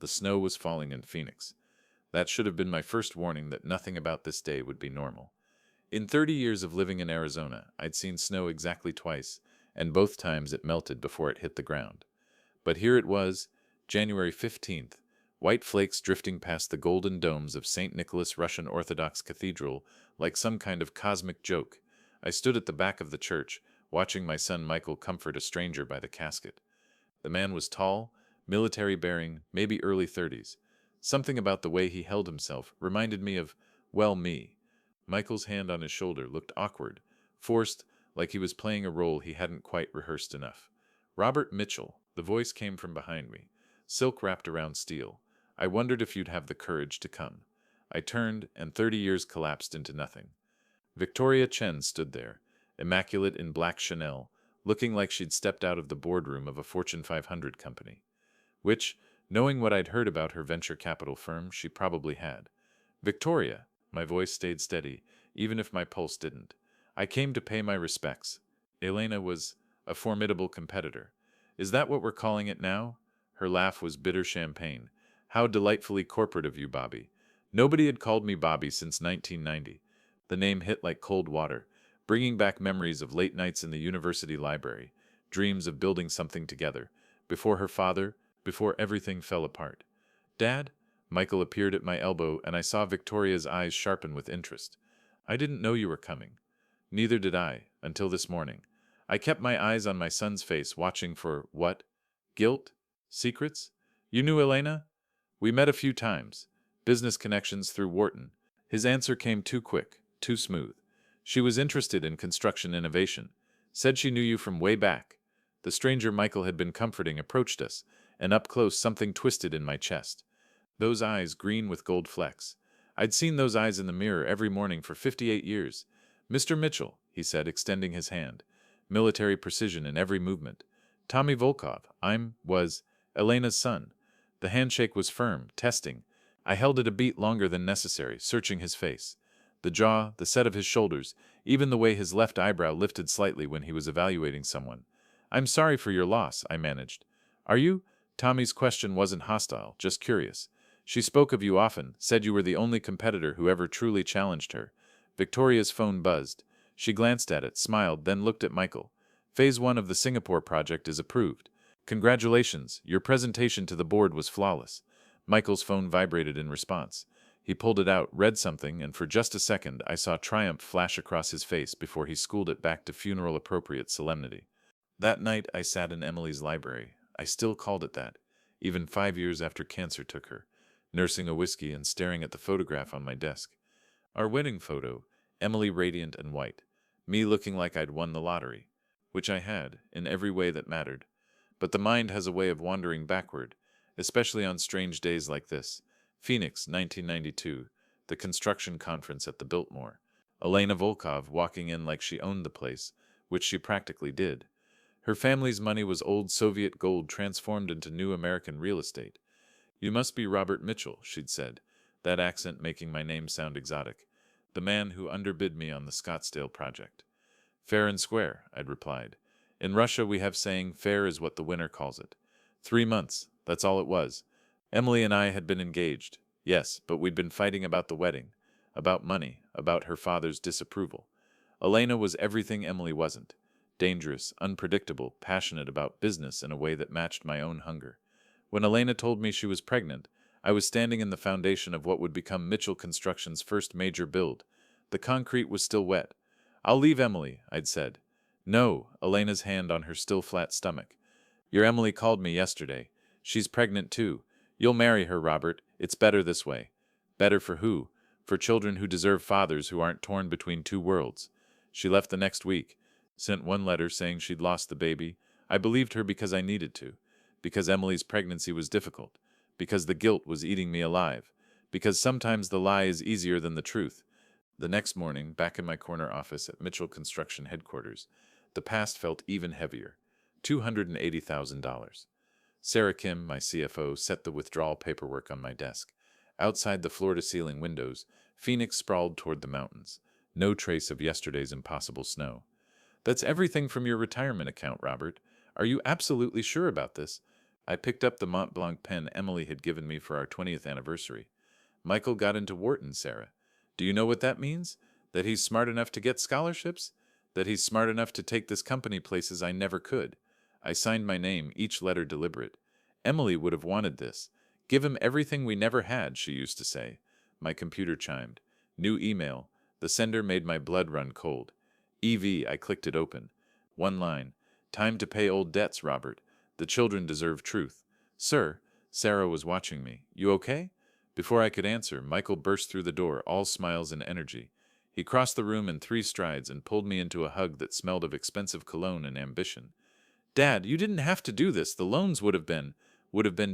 The snow was falling in Phoenix. That should have been my first warning that nothing about this day would be normal. In 30 years of living in Arizona, I'd seen snow exactly twice, and both times it melted before it hit the ground. But here it was, January 15th, white flakes drifting past the golden domes of St. Nicholas Russian Orthodox Cathedral like some kind of cosmic joke. I stood at the back of the church, watching my son Michael comfort a stranger by the casket. The man was tall, military bearing, maybe early 30s. Something about the way he held himself reminded me of, well, me. Michael's hand on his shoulder looked awkward, forced, like he was playing a role he hadn't quite rehearsed enough. Robert Mitchell, the voice came from behind me, silk wrapped around steel. I wondered if you'd have the courage to come. I turned, and 30 years collapsed into nothing. Victoria Chen stood there, immaculate in black Chanel, looking like she'd stepped out of the boardroom of a Fortune 500 company. Which, knowing what I'd heard about her venture capital firm, she probably had. Victoria, my voice stayed steady, even if my pulse didn't. I came to pay my respects. Elena was a formidable competitor. Is that what we're calling it now? Her laugh was bitter champagne. How delightfully corporate of you, Bobby. Nobody had called me Bobby since 1990. The name hit like cold water, bringing back memories of late nights in the university library, dreams of building something together, before her father, before everything fell apart. Dad? Michael appeared at my elbow, and I saw Victoria's eyes sharpen with interest. I didn't know you were coming. Neither did I, until this morning. I kept my eyes on my son's face, watching for what? Guilt? Secrets? You knew Elena? We met a few times. Business connections through Wharton. His answer came too quick, too smooth. She was interested in construction innovation. Said she knew you from way back. The stranger Michael had been comforting approached us, and up close something twisted in my chest. Those eyes green with gold flecks. I'd seen those eyes in the mirror every morning for 58 years. Mr. Mitchell, he said, extending his hand. Military precision in every movement. Tommy Volkov, was Elena's son. The handshake was firm, testing. I held it a beat longer than necessary, searching his face. The jaw, the set of his shoulders, even the way his left eyebrow lifted slightly when he was evaluating someone. I'm sorry for your loss, I managed. Are you? Tommy's question wasn't hostile, just curious. She spoke of you often, said you were the only competitor who ever truly challenged her. Victoria's phone buzzed. She glanced at it, smiled, then looked at Michael. Phase 1 of the Singapore project is approved. Congratulations, your presentation to the board was flawless. Michael's phone vibrated in response. He pulled it out, read something, and for just a second I saw triumph flash across his face before he schooled it back to funeral-appropriate solemnity. That night I sat in Emily's library. I still called it that, even 5 years after cancer took her, nursing a whiskey and staring at the photograph on my desk. Our wedding photo, Emily radiant and white, me looking like I'd won the lottery, which I had, in every way that mattered. But the mind has a way of wandering backward, especially on strange days like this. Phoenix, 1992, the construction conference at the Biltmore. Elena Volkov walking in like she owned the place, which she practically did. Her family's money was old Soviet gold transformed into new American real estate. You must be Robert Mitchell, she'd said, that accent making my name sound exotic. The man who underbid me on the Scottsdale project. Fair and square, I'd replied. In Russia we have saying fair is what the winner calls it. 3 months, that's all it was. Emily and I had been engaged, yes, but we'd been fighting about the wedding, about money, about her father's disapproval. Elena was everything Emily wasn't. Dangerous, unpredictable, passionate about business in a way that matched my own hunger. When Elena told me she was pregnant, I was standing in the foundation of what would become Mitchell Construction's first major build. The concrete was still wet. I'll leave Emily, I'd said. No, Elena's hand on her still flat stomach. Your Emily called me yesterday. She's pregnant too. You'll marry her, Robert. It's better this way. Better for who? For children who deserve fathers who aren't torn between two worlds. She left the next week. Sent one letter saying she'd lost the baby. I believed her because I needed to. Because Emily's pregnancy was difficult. Because the guilt was eating me alive. Because sometimes the lie is easier than the truth. The next morning, back in my corner office at Mitchell Construction headquarters, the past felt even heavier. $280,000. Sarah Kim, my CFO, set the withdrawal paperwork on my desk. Outside the floor-to-ceiling windows, Phoenix sprawled toward the mountains. No trace of yesterday's impossible snow. That's everything from your retirement account, Robert. Are you absolutely sure about this? I picked up the Mont Blanc pen Emily had given me for our 20th anniversary. Michael got into Wharton, Sarah. Do you know what that means? That he's smart enough to get scholarships? That he's smart enough to take this company places I never could? I signed my name, each letter deliberate. Emily would have wanted this. Give him everything we never had, she used to say. My computer chimed. New email. The sender made my blood run cold. EV, I clicked it open. One line. Time to pay old debts, Robert. The children deserve truth. Sir, Sarah was watching me. You okay? Before I could answer, Michael burst through the door, all smiles and energy. He crossed the room in 3 strides and pulled me into a hug that smelled of expensive cologne and ambition. Dad, you didn't have to do this. The loans would have been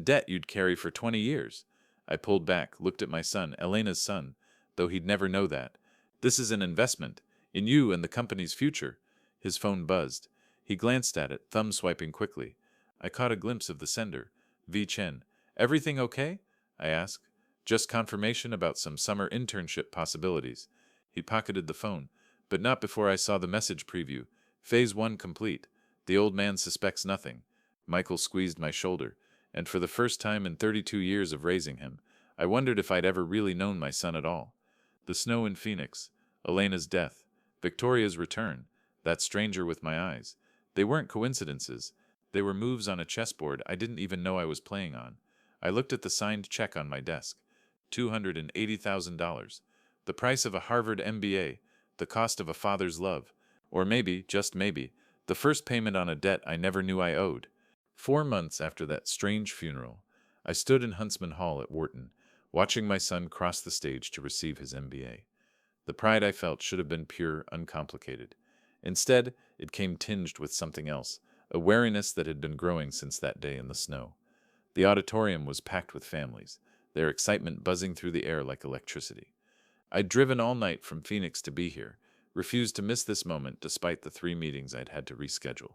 debt you'd carry for 20 years. I pulled back, looked at my son, Elena's son, though he'd never know that. This is an investment, in you and the company's future. His phone buzzed. He glanced at it, thumb swiping quickly. I caught a glimpse of the sender. V. Chen. Everything okay? I asked. Just confirmation about some summer internship possibilities. He pocketed the phone, but not before I saw the message preview. Phase 1 complete. The old man suspects nothing. Michael squeezed my shoulder, and for the first time in 32 years of raising him, I wondered if I'd ever really known my son at all. The snow in Phoenix, Elena's death, Victoria's return, that stranger with my eyes. They weren't coincidences. They were moves on a chessboard I didn't even know I was playing on. I looked at the signed check on my desk. $280,000. The price of a Harvard MBA, the cost of a father's love, or maybe, just maybe, the first payment on a debt I never knew I owed. 4 months after that strange funeral, I stood in Huntsman Hall at Wharton, watching my son cross the stage to receive his MBA. The pride I felt should have been pure, uncomplicated. Instead, it came tinged with something else, a wariness that had been growing since that day in the snow. The auditorium was packed with families, their excitement buzzing through the air like electricity. I'd driven all night from Phoenix to be here, refused to miss this moment despite the 3 meetings I'd had to reschedule.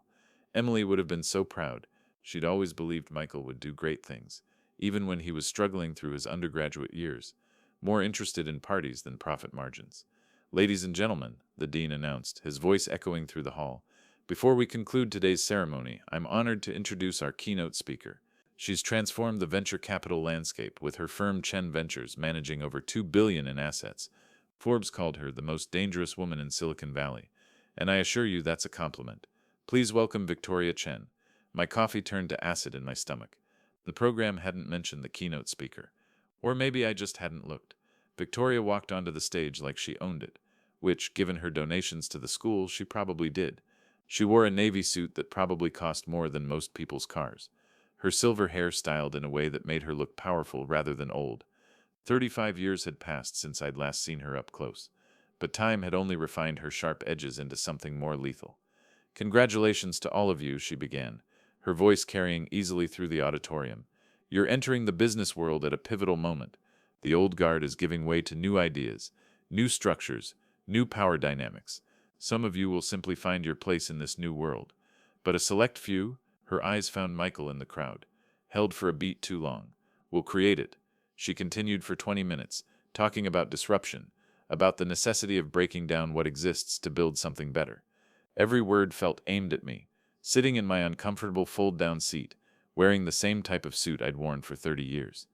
Emily would have been so proud. She'd always believed Michael would do great things, even when he was struggling through his undergraduate years, more interested in parties than profit margins. Ladies and gentlemen, the dean announced, his voice echoing through the hall. Before we conclude today's ceremony, I'm honored to introduce our keynote speaker. She's transformed the venture capital landscape with her firm Chen Ventures managing over $2 billion in assets. Forbes called her the most dangerous woman in Silicon Valley, and I assure you that's a compliment. Please welcome Victoria Chen. My coffee turned to acid in my stomach. The program hadn't mentioned the keynote speaker. Or maybe I just hadn't looked. Victoria walked onto the stage like she owned it, which, given her donations to the school, she probably did. She wore a navy suit that probably cost more than most people's cars. Her silver hair styled in a way that made her look powerful rather than old. 35 years had passed since I'd last seen her up close, but time had only refined her sharp edges into something more lethal. Congratulations to all of you, she began, her voice carrying easily through the auditorium. You're entering the business world at a pivotal moment. The old guard is giving way to new ideas, new structures, new power dynamics. Some of you will simply find your place in this new world. But a select few, her eyes found Michael in the crowd, held for a beat too long, will create it. She continued for 20 minutes, talking about disruption, about the necessity of breaking down what exists to build something better. Every word felt aimed at me, sitting in my uncomfortable fold-down seat, wearing the same type of suit I'd worn for 30 years.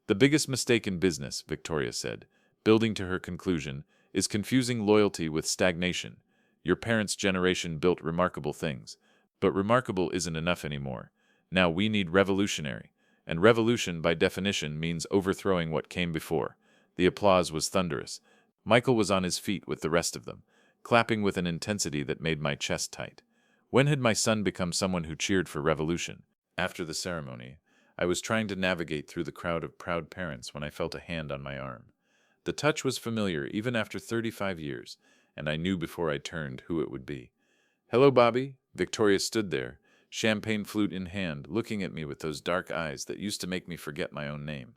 The biggest mistake in business, Victoria said, building to her conclusion, is confusing loyalty with stagnation. Your parents' generation built remarkable things, but remarkable isn't enough anymore. Now we need revolutionary. And revolution, by definition, means overthrowing what came before. The applause was thunderous. Michael was on his feet with the rest of them, clapping with an intensity that made my chest tight. When had my son become someone who cheered for revolution? After the ceremony, I was trying to navigate through the crowd of proud parents when I felt a hand on my arm. The touch was familiar even after 35 years, and I knew before I turned who it would be. Hello, Bobby. Victoria stood there, champagne flute in hand, looking at me with those dark eyes that used to make me forget my own name.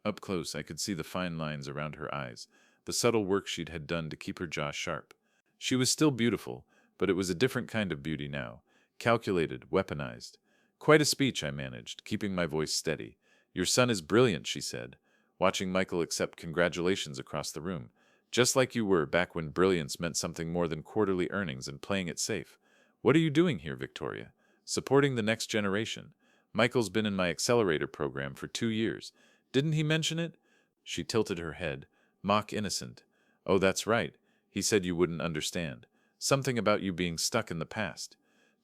Up close, I could see the fine lines around her eyes, the subtle work she'd had done to keep her jaw sharp. She was still beautiful, but it was a different kind of beauty now, calculated, weaponized. Quite a speech I managed, keeping my voice steady. Your son is brilliant, she said, watching Michael accept congratulations across the room. Just like you were back when brilliance meant something more than quarterly earnings and playing it safe. What are you doing here, Victoria? Supporting the next generation. Michael's been in my accelerator program for 2 years. Didn't he mention it? She tilted her head, mock innocent. Oh, that's right. He said you wouldn't understand. Something about you being stuck in the past.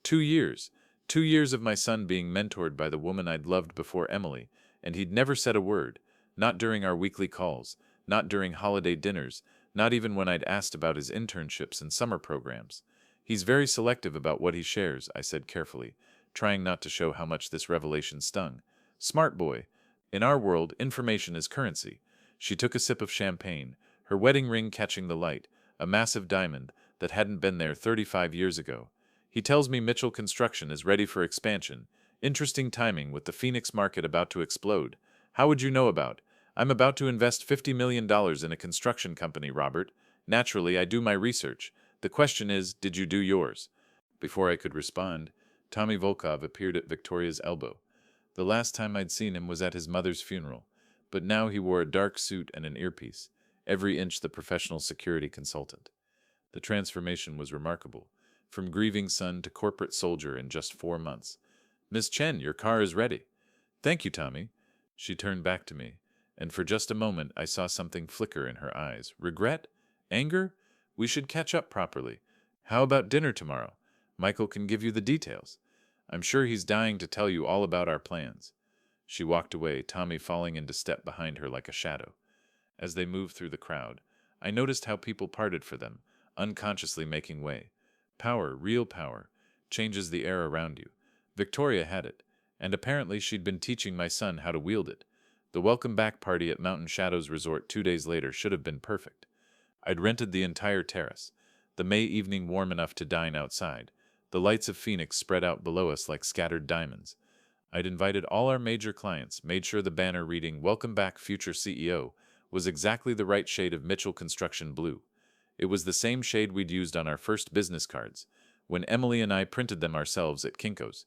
2 years. 2 years of my son being mentored by the woman I'd loved before Emily, and he'd never said a word. Not during our weekly calls, not during holiday dinners, not even when I'd asked about his internships and summer programs. He's very selective about what he shares, I said carefully, trying not to show how much this revelation stung. Smart boy. In our world, information is currency. She took a sip of champagne, her wedding ring catching the light, a massive diamond that hadn't been there 35 years ago. He tells me Mitchell Construction is ready for expansion. Interesting timing with the Phoenix market about to explode. How would you know about? I'm about to invest $50 million in a construction company, Robert. Naturally, I do my research. The question is, did you do yours? Before I could respond, Tommy Volkov appeared at Victoria's elbow. The last time I'd seen him was at his mother's funeral, but now he wore a dark suit and an earpiece, every inch the professional security consultant. The transformation was remarkable, from grieving son to corporate soldier in just 4 months. Miss Chen, your car is ready. Thank you, Tommy. She turned back to me, and for just a moment I saw something flicker in her eyes. Regret? Anger? We should catch up properly. How about dinner tomorrow? Michael can give you the details. I'm sure he's dying to tell you all about our plans. She walked away, Tommy falling into step behind her like a shadow. As they moved through the crowd, I noticed how people parted for them, unconsciously making way. Power, real power, changes the air around you. Victoria had it, and apparently she'd been teaching my son how to wield it. The welcome back party at Mountain Shadows Resort 2 days later should have been perfect. I'd rented the entire terrace, the May evening warm enough to dine outside, the lights of Phoenix spread out below us like scattered diamonds. I'd invited all our major clients, made sure the banner reading "Welcome Back, Future CEO" was exactly the right shade of Mitchell Construction blue. It was the same shade we'd used on our first business cards, when Emily and I printed them ourselves at Kinko's.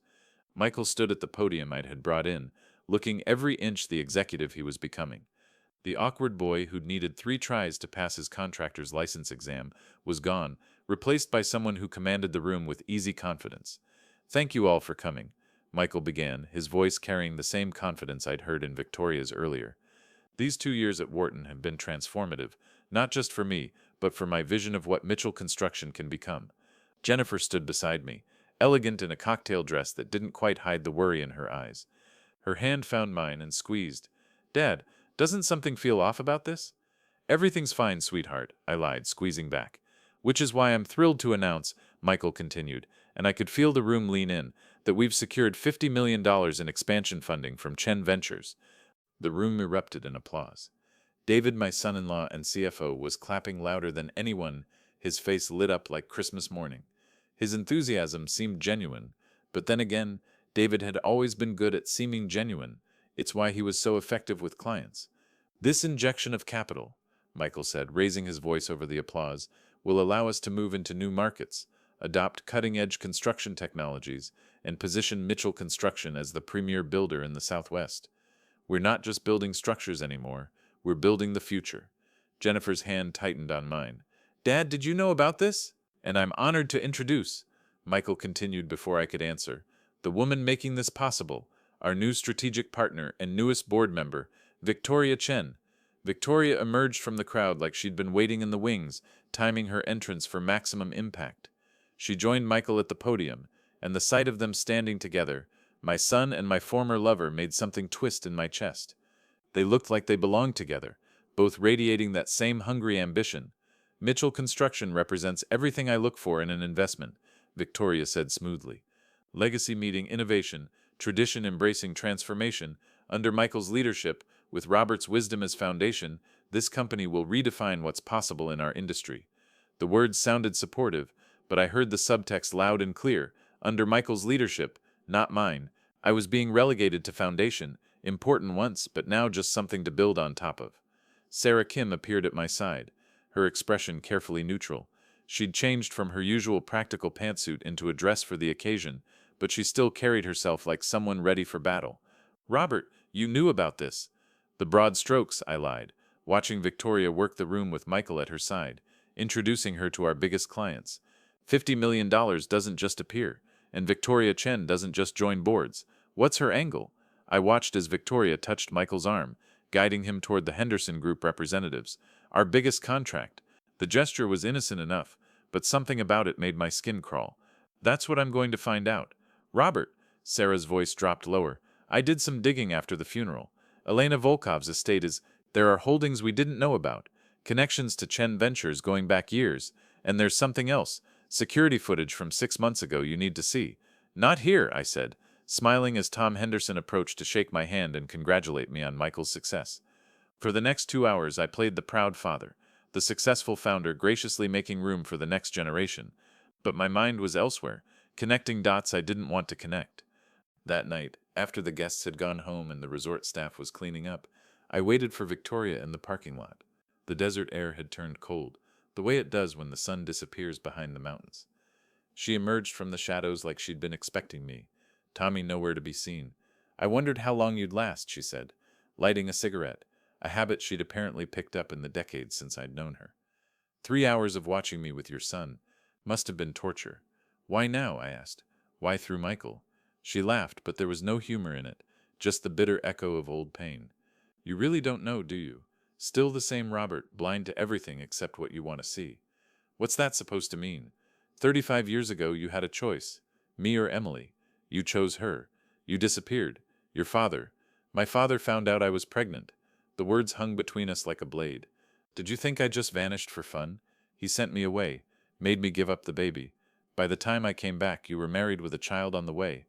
Michael stood at the podium I had brought in, looking every inch the executive he was becoming. The awkward boy who'd needed 3 tries to pass his contractor's license exam was gone, replaced by someone who commanded the room with easy confidence. Thank you all for coming, Michael began, his voice carrying the same confidence I'd heard in Victoria's earlier. These 2 years at Wharton have been transformative, not just for me, but for my vision of what Mitchell Construction can become. Jennifer stood beside me, elegant in a cocktail dress that didn't quite hide the worry in her eyes. Her hand found mine and squeezed. Dad, doesn't something feel off about this? Everything's fine, sweetheart, I lied, squeezing back. Which is why I'm thrilled to announce, Michael continued, and I could feel the room lean in, that we've secured $50 million in expansion funding from Chen Ventures. The room erupted in applause. David, my son-in-law and CFO, was clapping louder than anyone, his face lit up like Christmas morning. His enthusiasm seemed genuine, but then again, David had always been good at seeming genuine. It's why he was so effective with clients. This injection of capital, Michael said, raising his voice over the applause, will allow us to move into new markets, adopt cutting-edge construction technologies, and position Mitchell Construction as the premier builder in the Southwest. We're not just building structures anymore, we're building the future. Jennifer's hand tightened on mine. Dad, did you know about this? And I'm honored to introduce, Michael continued before I could answer, the woman making this possible, our new strategic partner and newest board member, Victoria Chen. Victoria emerged from the crowd like she'd been waiting in the wings, timing her entrance for maximum impact. She joined Michael at the podium, and the sight of them standing together, my son and my former lover, made something twist in my chest. They looked like they belonged together, both radiating that same hungry ambition. Mitchell Construction represents everything I look for in an investment, Victoria said smoothly. Legacy meeting innovation, tradition embracing transformation. Under Michael's leadership, with Robert's wisdom as foundation, this company will redefine what's possible in our industry. The words sounded supportive, but I heard the subtext loud and clear. Under Michael's leadership, not mine, I was being relegated to foundation, important once, but now just something to build on top of. Sarah Kim appeared at my side, her expression carefully neutral. She'd changed from her usual practical pantsuit into a dress for the occasion, but she still carried herself like someone ready for battle. Robert, you knew about this. The broad strokes, I lied, watching Victoria work the room with Michael at her side, introducing her to our biggest clients. $50 million doesn't just appear, and Victoria Chen doesn't just join boards. What's her angle? I watched as Victoria touched Michael's arm, guiding him toward the Henderson Group representatives. Our biggest contract. The gesture was innocent enough, but something about it made my skin crawl. That's what I'm going to find out. Robert, Sarah's voice dropped lower. I did some digging after the funeral. Elena Volkov's estate is... There are holdings we didn't know about. Connections to Chen Ventures going back years. And there's something else. Security footage from 6 months ago you need to see. Not here, I said, smiling as Tom Henderson approached to shake my hand and congratulate me on Michael's success. For the next 2 hours I played the proud father, the successful founder graciously making room for the next generation. But my mind was elsewhere, connecting dots I didn't want to connect. That night, after the guests had gone home and the resort staff was cleaning up, I waited for Victoria in the parking lot. The desert air had turned cold, the way it does when the sun disappears behind the mountains. She emerged from the shadows like she'd been expecting me, Tommy nowhere to be seen. I wondered how long you'd last, she said, lighting a cigarette, a habit she'd apparently picked up in the decades since I'd known her. 3 hours of watching me with your son. Must have been torture. Why now? I asked. Why through Michael? She laughed, but there was no humor in it, just the bitter echo of old pain. You really don't know, do you? Still the same Robert, blind to everything except what you want to see. What's that supposed to mean? 35 years ago you had a choice. Me or Emily. You chose her. You disappeared. Your father. My father found out I was pregnant. The words hung between us like a blade. Did you think I just vanished for fun? He sent me away, made me give up the baby. By the time I came back, you were married with a child on the way.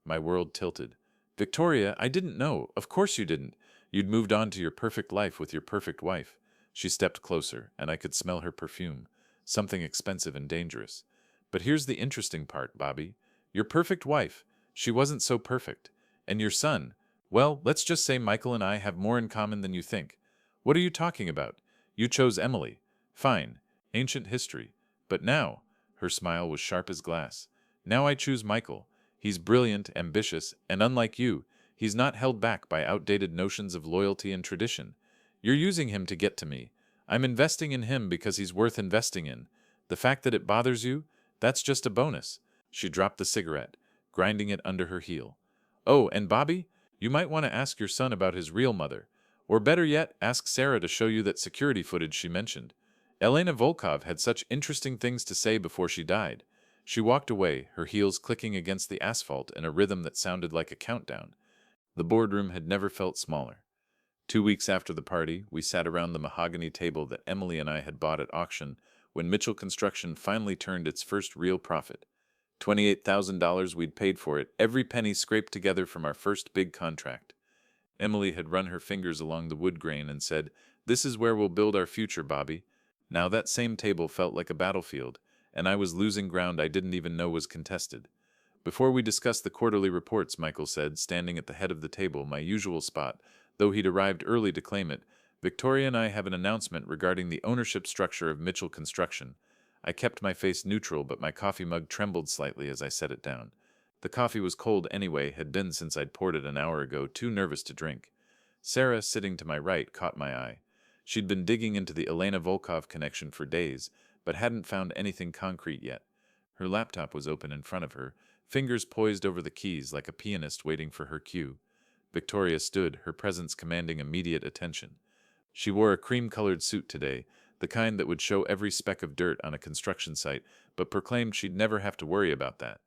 My world tilted. Victoria, I didn't know. Of course you didn't. You'd moved on to your perfect life with your perfect wife. She stepped closer, and I could smell her perfume, something expensive and dangerous. But here's the interesting part, Bobby. Your perfect wife. She wasn't so perfect. And your son. Well, let's just say Michael and I have more in common than you think. What are you talking about? You chose Emily. Fine. Ancient history. But now, her smile was sharp as glass. Now I choose Michael. He's brilliant, ambitious, and unlike you, he's not held back by outdated notions of loyalty and tradition. You're using him to get to me. I'm investing in him because he's worth investing in. The fact that it bothers you, that's just a bonus. She dropped the cigarette, grinding it under her heel. Oh, and Bobby, you might want to ask your son about his real mother. Or better yet, ask Sarah to show you that security footage she mentioned. Elena Volkov had such interesting things to say before she died. She walked away, her heels clicking against the asphalt in a rhythm that sounded like a countdown. The boardroom had never felt smaller. 2 weeks after the party, we sat around the mahogany table that Emily and I had bought at auction when Mitchell Construction finally turned its first real profit. $28,000 we'd paid for it, every penny scraped together from our first big contract. Emily had run her fingers along the wood grain and said, "This is where we'll build our future, Bobby." Now that same table felt like a battlefield, and I was losing ground I didn't even know was contested. Before we discuss the quarterly reports, Michael said, standing at the head of the table, my usual spot, though he'd arrived early to claim it, Victoria and I have an announcement regarding the ownership structure of Mitchell Construction. I kept my face neutral, but my coffee mug trembled slightly as I set it down. The coffee was cold anyway, had been since I'd poured it an hour ago, too nervous to drink. Sarah, sitting to my right, caught my eye. She'd been digging into the Elena Volkov connection for days, but hadn't found anything concrete yet. Her laptop was open in front of her, fingers poised over the keys like a pianist waiting for her cue. Victoria stood, her presence commanding immediate attention. She wore a cream-colored suit today, the kind that would show every speck of dirt on a construction site, but proclaimed she'd never have to worry about that.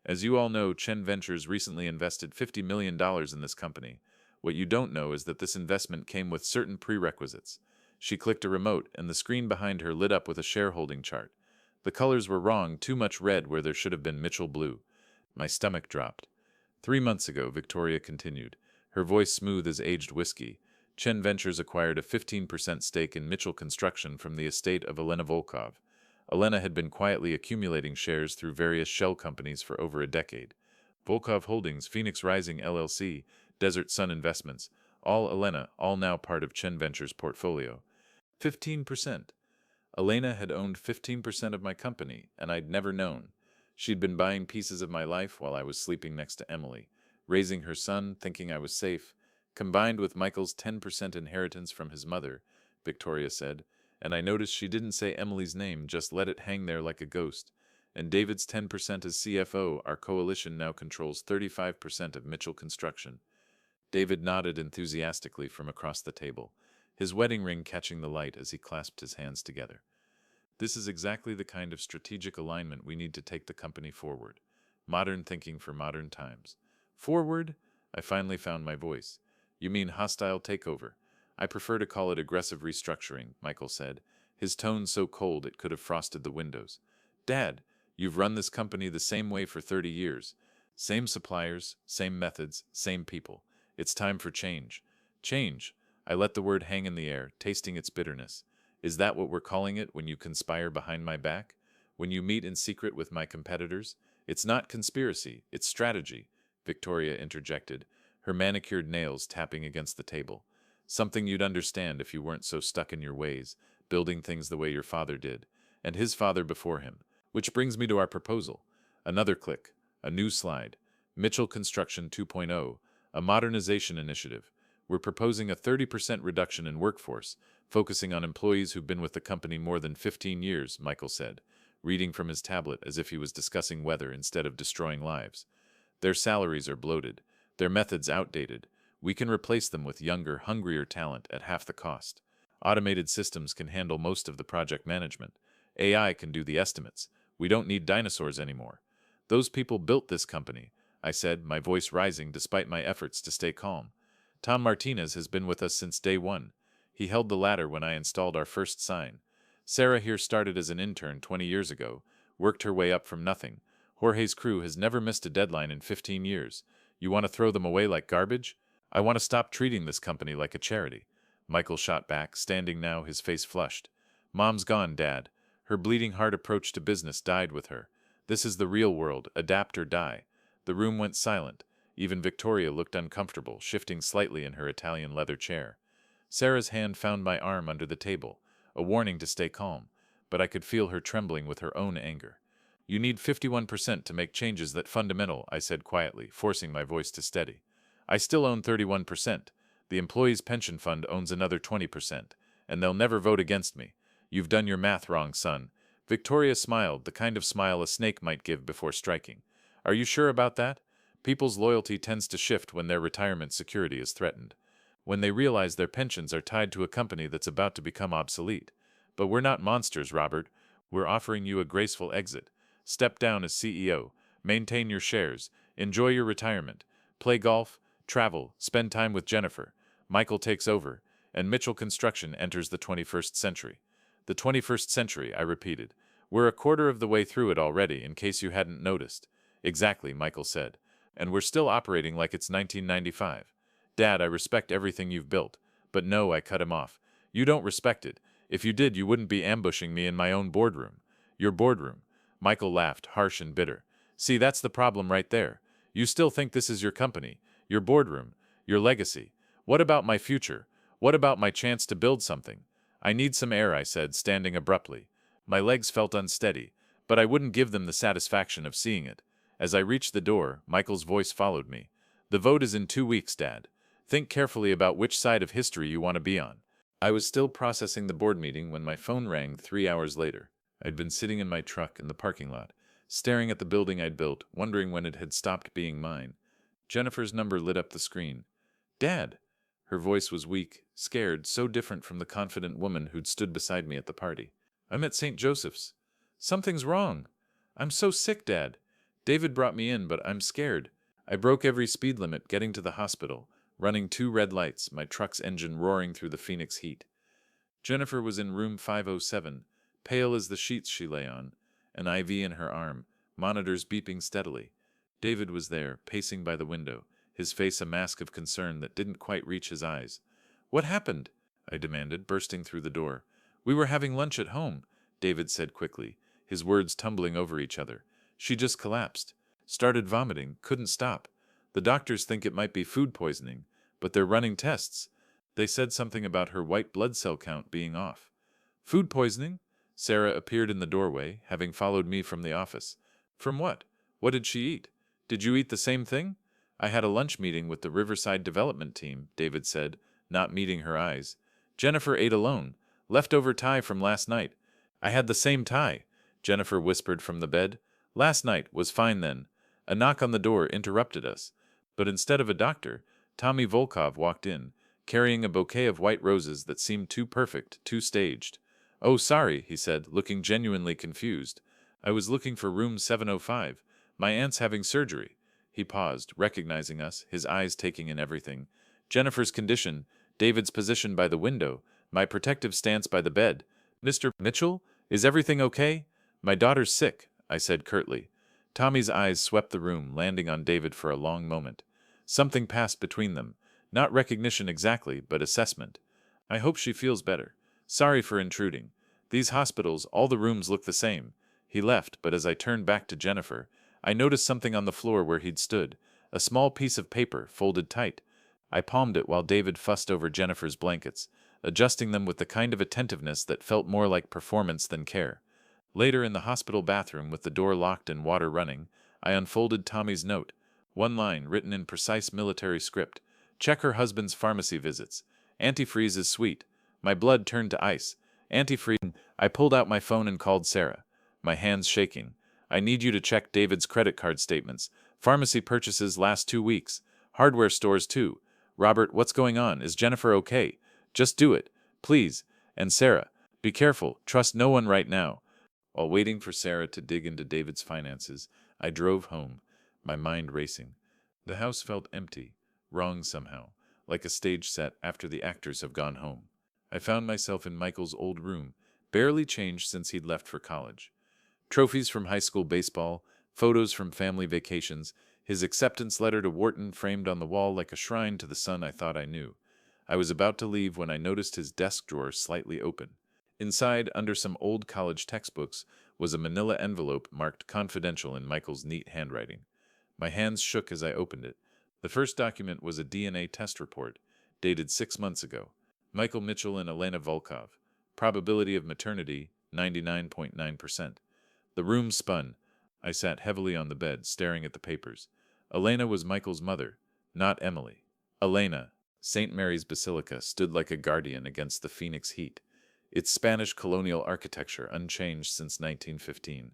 As you all know, Chen Ventures recently invested $50 million in this company. What you don't know is that this investment came with certain prerequisites. She clicked a remote, and the screen behind her lit up with a shareholding chart. The colors were wrong, too much red where there should have been Mitchell blue. My stomach dropped. 3 months ago, Victoria continued, her voice smooth as aged whiskey, Chen Ventures acquired a 15% stake in Mitchell Construction from the estate of Elena Volkov. Elena had been quietly accumulating shares through various shell companies for over a decade. Volkov Holdings, Phoenix Rising LLC, Desert Sun Investments, all Elena, all now part of Chen Ventures' portfolio. 15%. Elena had owned 15% of my company, and I'd never known. She'd been buying pieces of my life while I was sleeping next to Emily, raising her son, thinking I was safe, combined with Michael's 10% inheritance from his mother, Victoria said, and I noticed she didn't say Emily's name, just let it hang there like a ghost. And David's 10% as CFO, our coalition now controls 35% of Mitchell Construction. David nodded enthusiastically from across the table, his wedding ring catching the light as he clasped his hands together. This is exactly the kind of strategic alignment we need to take the company forward. Modern thinking for modern times. Forward? I finally found my voice. You mean hostile takeover? I prefer to call it aggressive restructuring, Michael said, his tone so cold it could have frosted the windows. Dad, you've run this company the same way for 30 years. Same suppliers, same methods, same people. It's time for change. Change. I let the word hang in the air, tasting its bitterness. Is that what we're calling it when you conspire behind my back? When you meet in secret with my competitors? It's not conspiracy, it's strategy, Victoria interjected, her manicured nails tapping against the table. Something you'd understand if you weren't so stuck in your ways, building things the way your father did, and his father before him. Which brings me to our proposal. Another click, a new slide. Mitchell Construction 2.0, a modernization initiative. We're proposing a 30% reduction in workforce, focusing on employees who've been with the company more than 15 years, Michael said, reading from his tablet as if he was discussing weather instead of destroying lives. Their salaries are bloated, their methods outdated. We can replace them with younger, hungrier talent at half the cost. Automated systems can handle most of the project management. AI can do the estimates. We don't need dinosaurs anymore. Those people built this company, I said, my voice rising despite my efforts to stay calm. Tom Martinez has been with us since day one. He held the ladder when I installed our first sign. Sarah here started as an intern 20 years ago, worked her way up from nothing. Jorge's crew has never missed a deadline in 15 years. You want to throw them away like garbage? I want to stop treating this company like a charity. Michael shot back, standing now, his face flushed. Mom's gone, Dad. Her bleeding heart approach to business died with her. This is the real world, adapt or die. The room went silent. Even Victoria looked uncomfortable, shifting slightly in her Italian leather chair. Sarah's hand found my arm under the table, a warning to stay calm, but I could feel her trembling with her own anger. You need 51% to make changes that fundamental, I said quietly, forcing my voice to steady. I still own 31%. The employees' pension fund owns another 20%, and they'll never vote against me. You've done your math wrong, son. Victoria smiled, the kind of smile a snake might give before striking. Are you sure about that? People's loyalty tends to shift when their retirement security is threatened, when they realize their pensions are tied to a company that's about to become obsolete. But we're not monsters, Robert. We're offering you a graceful exit. Step down as CEO, maintain your shares, enjoy your retirement, play golf, travel, spend time with Jennifer. Michael takes over, and Mitchell Construction enters the 21st century. The 21st century, I repeated. We're a quarter of the way through it already, in case you hadn't noticed. Exactly, Michael said. And we're still operating like it's 1995. Dad, I respect everything you've built. But no, I cut him off. You don't respect it. If you did, you wouldn't be ambushing me in my own boardroom. Your boardroom. Michael laughed, harsh and bitter. See, that's the problem right there. You still think this is your company, your boardroom, your legacy. What about my future? What about my chance to build something? I need some air, I said, standing abruptly. My legs felt unsteady, but I wouldn't give them the satisfaction of seeing it. As I reached the door, Michael's voice followed me. The vote is in 2 weeks, Dad. Think carefully about which side of history you want to be on. I was still processing the board meeting when my phone rang 3 hours later. I'd been sitting in my truck in the parking lot, staring at the building I'd built, wondering when it had stopped being mine. Jennifer's number lit up the screen. Dad! Her voice was weak, scared, so different from the confident woman who'd stood beside me at the party. I'm at St. Joseph's. Something's wrong. I'm so sick, Dad. David brought me in, but I'm scared. I broke every speed limit getting to the hospital, running 2 red lights, my truck's engine roaring through the Phoenix heat. Jennifer was in room 507, pale as the sheets she lay on, an IV in her arm, monitors beeping steadily. David was there, pacing by the window, his face a mask of concern that didn't quite reach his eyes. What happened? I demanded, bursting through the door. We were having lunch at home, David said quickly, his words tumbling over each other. She just collapsed. Started vomiting, couldn't stop. The doctors think it might be food poisoning, but they're running tests. They said something about her white blood cell count being off. Food poisoning? Sarah appeared in the doorway, having followed me from the office. From what? What did she eat? Did you eat the same thing? I had a lunch meeting with the Riverside Development team, David said, not meeting her eyes. Jennifer ate alone. Leftover tie from last night. I had the same tie, Jennifer whispered from the bed. Last night was fine then. A knock on the door interrupted us. But instead of a doctor, Tommy Volkov walked in, carrying a bouquet of white roses that seemed too perfect, too staged. "Oh, sorry," he said, looking genuinely confused. "I was looking for room 705. My aunt's having surgery." He paused, recognizing us, his eyes taking in everything. Jennifer's condition, David's position by the window, my protective stance by the bed. "Mr. Mitchell, is everything okay?" "My daughter's sick," I said curtly. Tommy's eyes swept the room, landing on David for a long moment. Something passed between them. Not recognition exactly, but assessment. "I hope she feels better. Sorry for intruding. These hospitals, all the rooms look the same." He left, but as I turned back to Jennifer, I noticed something on the floor where he'd stood. A small piece of paper, folded tight. I palmed it while David fussed over Jennifer's blankets, adjusting them with the kind of attentiveness that felt more like performance than care. Later in the hospital bathroom with the door locked and water running, I unfolded Tommy's note. One line, written in precise military script. "Check her husband's pharmacy visits. Antifreeze is sweet." My blood turned to ice. "Antifreeze." I pulled out my phone and called Sarah, my hands shaking. "I need you to check David's credit card statements. Pharmacy purchases last 2 weeks. Hardware stores too. Robert, what's going on? Is Jennifer okay? Just do it, please. And Sarah, be careful. Trust no one right now." While waiting for Sarah to dig into David's finances, I drove home, my mind racing. The house felt empty, wrong somehow, like a stage set after the actors have gone home. I found myself in Michael's old room, barely changed since he'd left for college. Trophies from high school baseball, photos from family vacations, his acceptance letter to Wharton framed on the wall like a shrine to the son I thought I knew. I was about to leave when I noticed his desk drawer slightly open. Inside, under some old college textbooks, was a manila envelope marked confidential in Michael's neat handwriting. My hands shook as I opened it. The first document was a DNA test report, dated 6 months ago. Michael Mitchell and Elena Volkov. Probability of maternity, 99.9%. The room spun. I sat heavily on the bed, staring at the papers. Elena was Michael's mother, not Emily. Elena, St. Mary's Basilica, stood like a guardian against the Phoenix heat, its Spanish colonial architecture unchanged since 1915.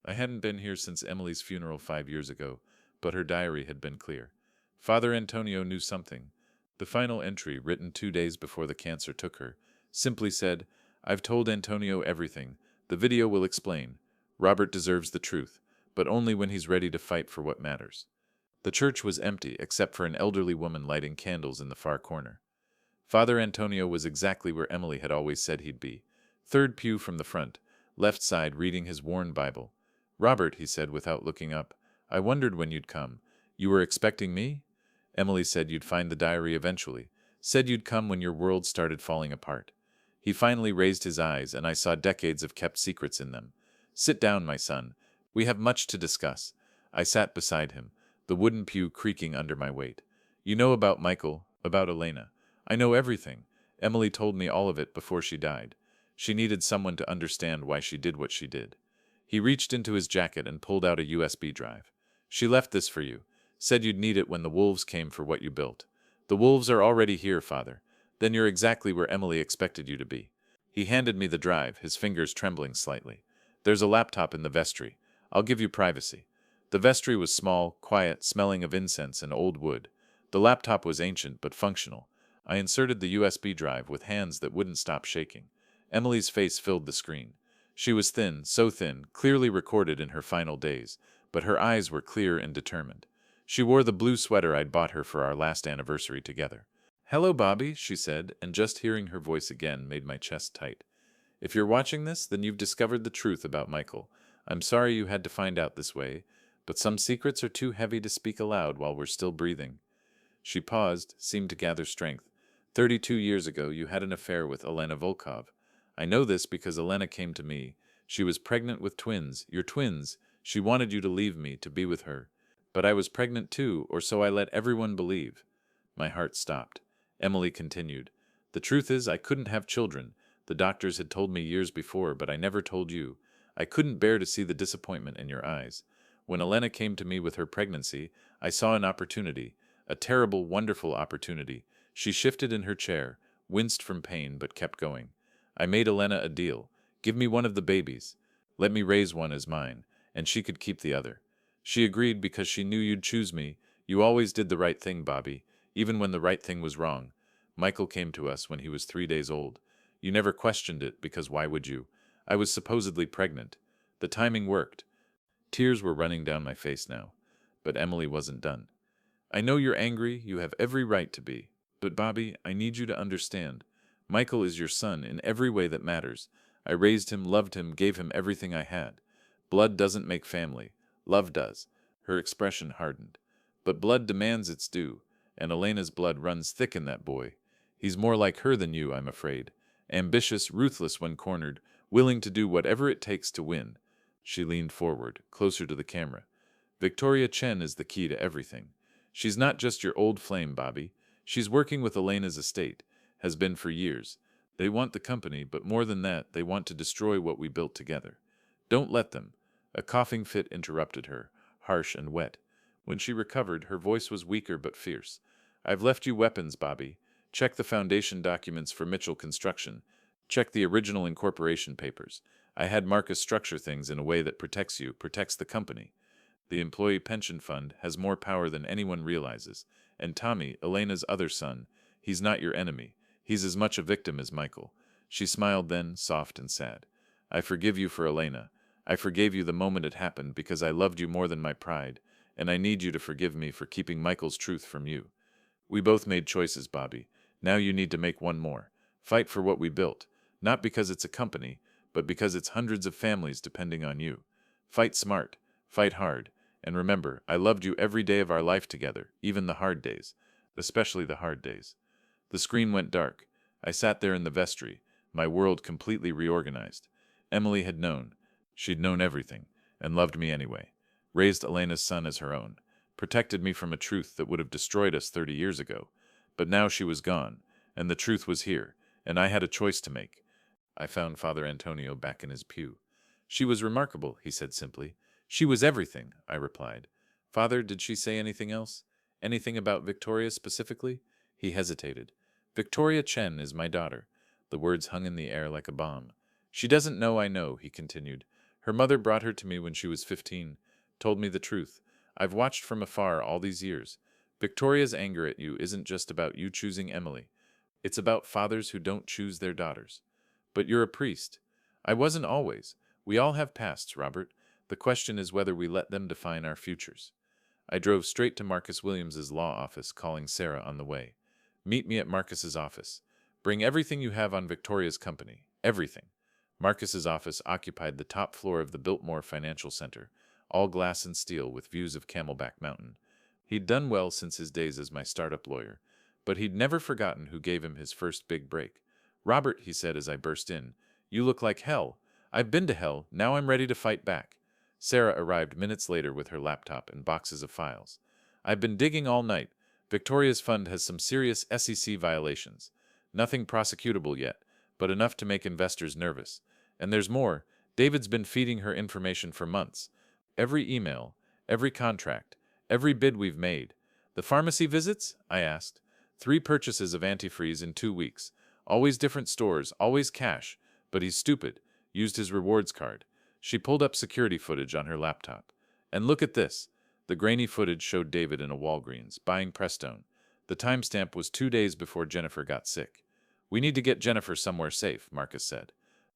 I hadn't been here since Emily's funeral 5 years ago, but her diary had been clear. Father Antonio knew something. The final entry, written 2 days before the cancer took her, simply said, "I've told Antonio everything. The video will explain. Robert deserves the truth, but only when he's ready to fight for what matters." The church was empty, except for an elderly woman lighting candles in the far corner. Father Antonio was exactly where Emily had always said he'd be. Third pew from the front, left side reading his worn Bible. "Robert," he said without looking up, "I wondered when you'd come. You were expecting me?" "Emily said you'd find the diary eventually. Said you'd come when your world started falling apart." He finally raised his eyes, and I saw decades of kept secrets in them. "Sit down, my son. We have much to discuss." I sat beside him, the wooden pew creaking under my weight. "You know about Michael, about Elena." "I know everything. Emily told me all of it before she died. She needed someone to understand why she did what she did." He reached into his jacket and pulled out a USB drive. "She left this for you. Said you'd need it when the wolves came for what you built." "The wolves are already here, Father." "Then you're exactly where Emily expected you to be." He handed me the drive, his fingers trembling slightly. "There's a laptop in the vestry. I'll give you privacy." The vestry was small, quiet, smelling of incense and old wood. The laptop was ancient but functional. I inserted the USB drive with hands that wouldn't stop shaking. Emily's face filled the screen. She was thin, so thin, clearly recorded in her final days, but her eyes were clear and determined. She wore the blue sweater I'd bought her for our last anniversary together. "Hello, Bobby," she said, and just hearing her voice again made my chest tight. "If you're watching this, then you've discovered the truth about Michael. I'm sorry you had to find out this way, but some secrets are too heavy to speak aloud while we're still breathing." She paused, seemed to gather strength. 32 years ago, you had an affair with Elena Volkov. I know this because Elena came to me. She was pregnant with twins, your twins. She wanted you to leave me, to be with her. But I was pregnant too, or so I let everyone believe." My heart stopped. Emily continued. "The truth is, I couldn't have children. The doctors had told me years before, but I never told you. I couldn't bear to see the disappointment in your eyes. When Elena came to me with her pregnancy, I saw an opportunity, a terrible, wonderful opportunity. She shifted in her chair, winced from pain, but kept going. I made Elena a deal. Give me one of the babies. Let me raise one as mine. and she could keep the other. She agreed because she knew you'd choose me. You always did the right thing, Bobby, even when the right thing was wrong. Michael came to us when he was 3 days old. You never questioned it, because why would you? I was supposedly pregnant. The timing worked. Tears were running down my face now. But Emily wasn't done. I know you're angry, you have every right to be. But Bobby, I need you to understand. Michael is your son in every way that matters. I raised him, loved him, gave him everything I had. Blood doesn't make family. Love does. Her expression hardened. But blood demands its due, and Elena's blood runs thick in that boy. He's more like her than you, I'm afraid. Ambitious, ruthless when cornered, willing to do whatever it takes to win. She leaned forward, closer to the camera. Victoria Chen is the key to everything. She's not just your old flame, Bobby. She's working with Elena's estate, has been for years. They want the company, but more than that, they want to destroy what we built together. Don't let them. A coughing fit interrupted her, harsh and wet. When she recovered, her voice was weaker but fierce. I've left you weapons, Bobby. Check the foundation documents for Mitchell Construction. Check the original incorporation papers. I had Marcus structure things in a way that protects you, protects the company. The employee pension fund has more power than anyone realizes. And Tommy, Elena's other son, he's not your enemy. He's as much a victim as Michael. She smiled then, soft and sad. I forgive you for Elena. I forgave you the moment it happened because I loved you more than my pride, and I need you to forgive me for keeping Michael's truth from you. We both made choices, Bobby. Now you need to make one more. Fight for what we built, not because it's a company, but because it's hundreds of families depending on you. Fight smart, fight hard, and remember, I loved you every day of our life together, even the hard days, especially the hard days. The screen went dark. I sat there in the vestry, my world completely reorganized. Emily had known. She'd known everything, and loved me anyway. Raised Elena's son as her own. Protected me from a truth that would have destroyed us 30 years ago. But now she was gone, and the truth was here, and I had a choice to make. I found Father Antonio back in his pew. She was remarkable, he said simply. She was everything, I replied. Father, did she say anything else? Anything about Victoria specifically? He hesitated. Victoria Chen is my daughter. The words hung in the air like a bomb. She doesn't know I know, he continued. Her mother brought her to me when she was 15, told me the truth. I've watched from afar all these years. Victoria's anger at you isn't just about you choosing Emily. It's about fathers who don't choose their daughters. But you're a priest. I wasn't always. We all have pasts, Robert. The question is whether we let them define our futures. I drove straight to Marcus Williams's law office, calling Sarah on the way. Meet me at Marcus's office. Bring everything you have on Victoria's company. Everything. Marcus's office occupied the top floor of the Biltmore Financial Center, all glass and steel with views of Camelback Mountain. He'd done well since his days as my startup lawyer, but he'd never forgotten who gave him his first big break. Robert, he said as I burst in, you look like hell. I've been to hell, now I'm ready to fight back. Sarah arrived minutes later with her laptop and boxes of files. I've been digging all night. Victoria's fund has some serious SEC violations. Nothing prosecutable yet, but enough to make investors nervous. And there's more. David's been feeding her information for months. Every email, every contract, every bid we've made. The pharmacy visits? I asked. 3 purchases of antifreeze in 2 weeks. Always different stores, always cash. But he's stupid. Used his rewards card. She pulled up security footage on her laptop. And look at this. The grainy footage showed David in a Walgreens, buying Prestone. The timestamp was 2 days before Jennifer got sick. We need to get Jennifer somewhere safe, Marcus said.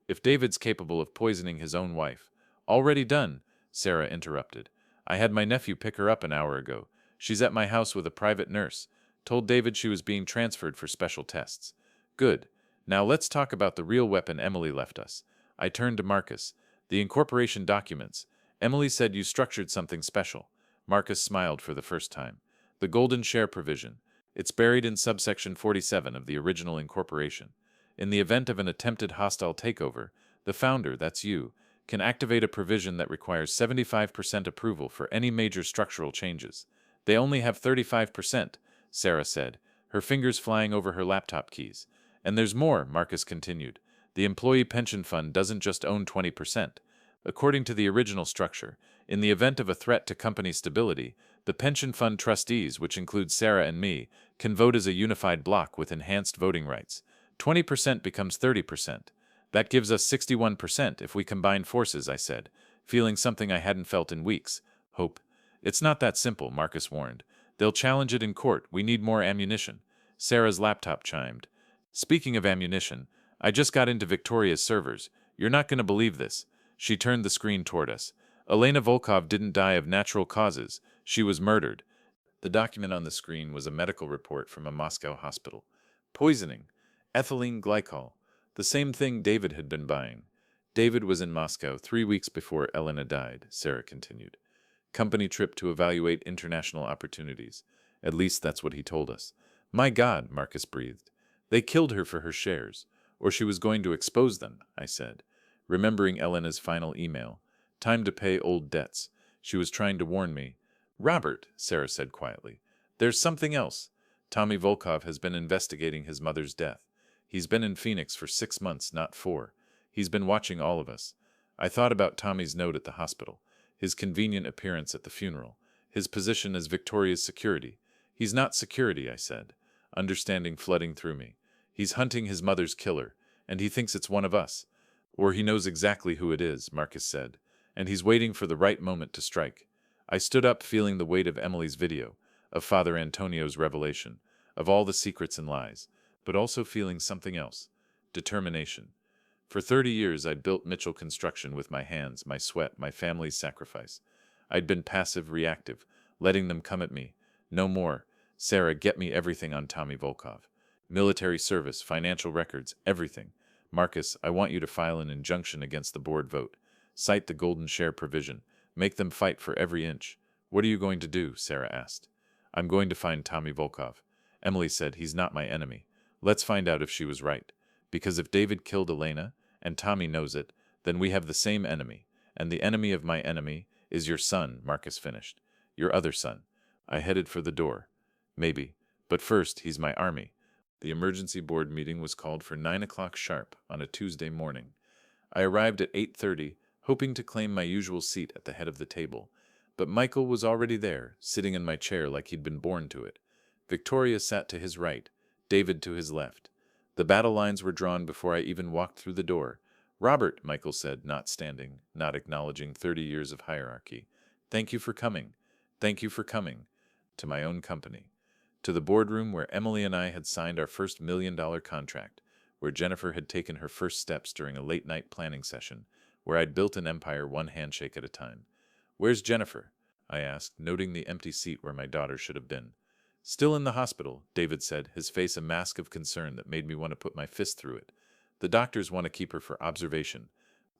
If David's capable of poisoning his own wife. Already done, Sarah interrupted. I had my nephew pick her up an hour ago. She's at my house with a private nurse. Told David she was being transferred for special tests. Good. Now let's talk about the real weapon Emily left us. I turned to Marcus. The incorporation documents. Emily said you structured something special. Marcus smiled for the first time. The golden share provision. It's buried in subsection 47 of the original incorporation. In the event of an attempted hostile takeover, the founder, that's you, can activate a provision that requires 75% approval for any major structural changes. They only have 35%, Sarah said, her fingers flying over her laptop keys. And there's more, Marcus continued. The employee pension fund doesn't just own 20%. According to the original structure, in the event of a threat to company stability, the pension fund trustees, which include Sarah and me, can vote as a unified block with enhanced voting rights. 20% becomes 30%. That gives us 61% if we combine forces, I said. feeling something I hadn't felt in weeks. Hope. It's not that simple, Marcus warned. They'll challenge it in court. We need more ammunition. Sarah's laptop chimed. Speaking of ammunition, I just got into Victoria's servers. You're not going to believe this. She turned the screen toward us. Elena Volkov didn't die of natural causes. She was murdered. The document on the screen was a medical report from a Moscow hospital. Poisoning. Ethylene glycol. The same thing David had been buying. David was in Moscow 3 weeks before Elena died, Sarah continued. Company trip to evaluate international opportunities. At least that's what he told us. My God, Marcus breathed. They killed her for her shares. Or she was going to expose them, I said, remembering Elena's final email. Time to pay old debts. She was trying to warn me. Robert, Sarah said quietly, there's something else. Tommy Volkov has been investigating his mother's death. He's been in Phoenix for 6 months, not 4. He's been watching all of us. I thought about Tommy's note at the hospital, his convenient appearance at the funeral, his position as Victoria's security. He's not security, I said, understanding flooding through me. He's hunting his mother's killer, and he thinks it's one of us. Or he knows exactly who it is, Marcus said, and he's waiting for the right moment to strike. I stood up, feeling the weight of Emily's video, of Father Antonio's revelation, of all the secrets and lies, but also feeling something else, determination. For 30 years I'd built Mitchell Construction with my hands, my sweat, my family's sacrifice. I'd been passive, reactive, letting them come at me. No more. Sarah, get me everything on Tommy Volkov. Military service, financial records, everything. Marcus, I want you to file an injunction against the board vote. Cite the golden share provision. Make them fight for every inch. What are you going to do? Sarah asked. I'm going to find Tommy Volkov. Emily said, he's not my enemy. Let's find out if she was right. Because if David killed Elena, and Tommy knows it, then we have the same enemy. And the enemy of my enemy is your son, Marcus finished. Your other son. I headed for the door. Maybe. But first, he's my army. The emergency board meeting was called for 9 o'clock sharp on a Tuesday morning. I arrived at 8:30, hoping to claim my usual seat at the head of the table. But Michael was already there, sitting in my chair like he'd been born to it. Victoria sat to his right, David to his left. The battle lines were drawn before I even walked through the door. Robert, Michael said, not standing, not acknowledging 30 years of hierarchy. Thank you for coming. Thank you for coming. To my own company. To the boardroom where Emily and I had signed our first $1 million contract, where Jennifer had taken her first steps during a late-night planning session, where I'd built an empire one handshake at a time. Where's Jennifer? I asked, noting the empty seat where my daughter should have been. Still in the hospital, David said, his face a mask of concern that made me want to put my fist through it. The doctors want to keep her for observation.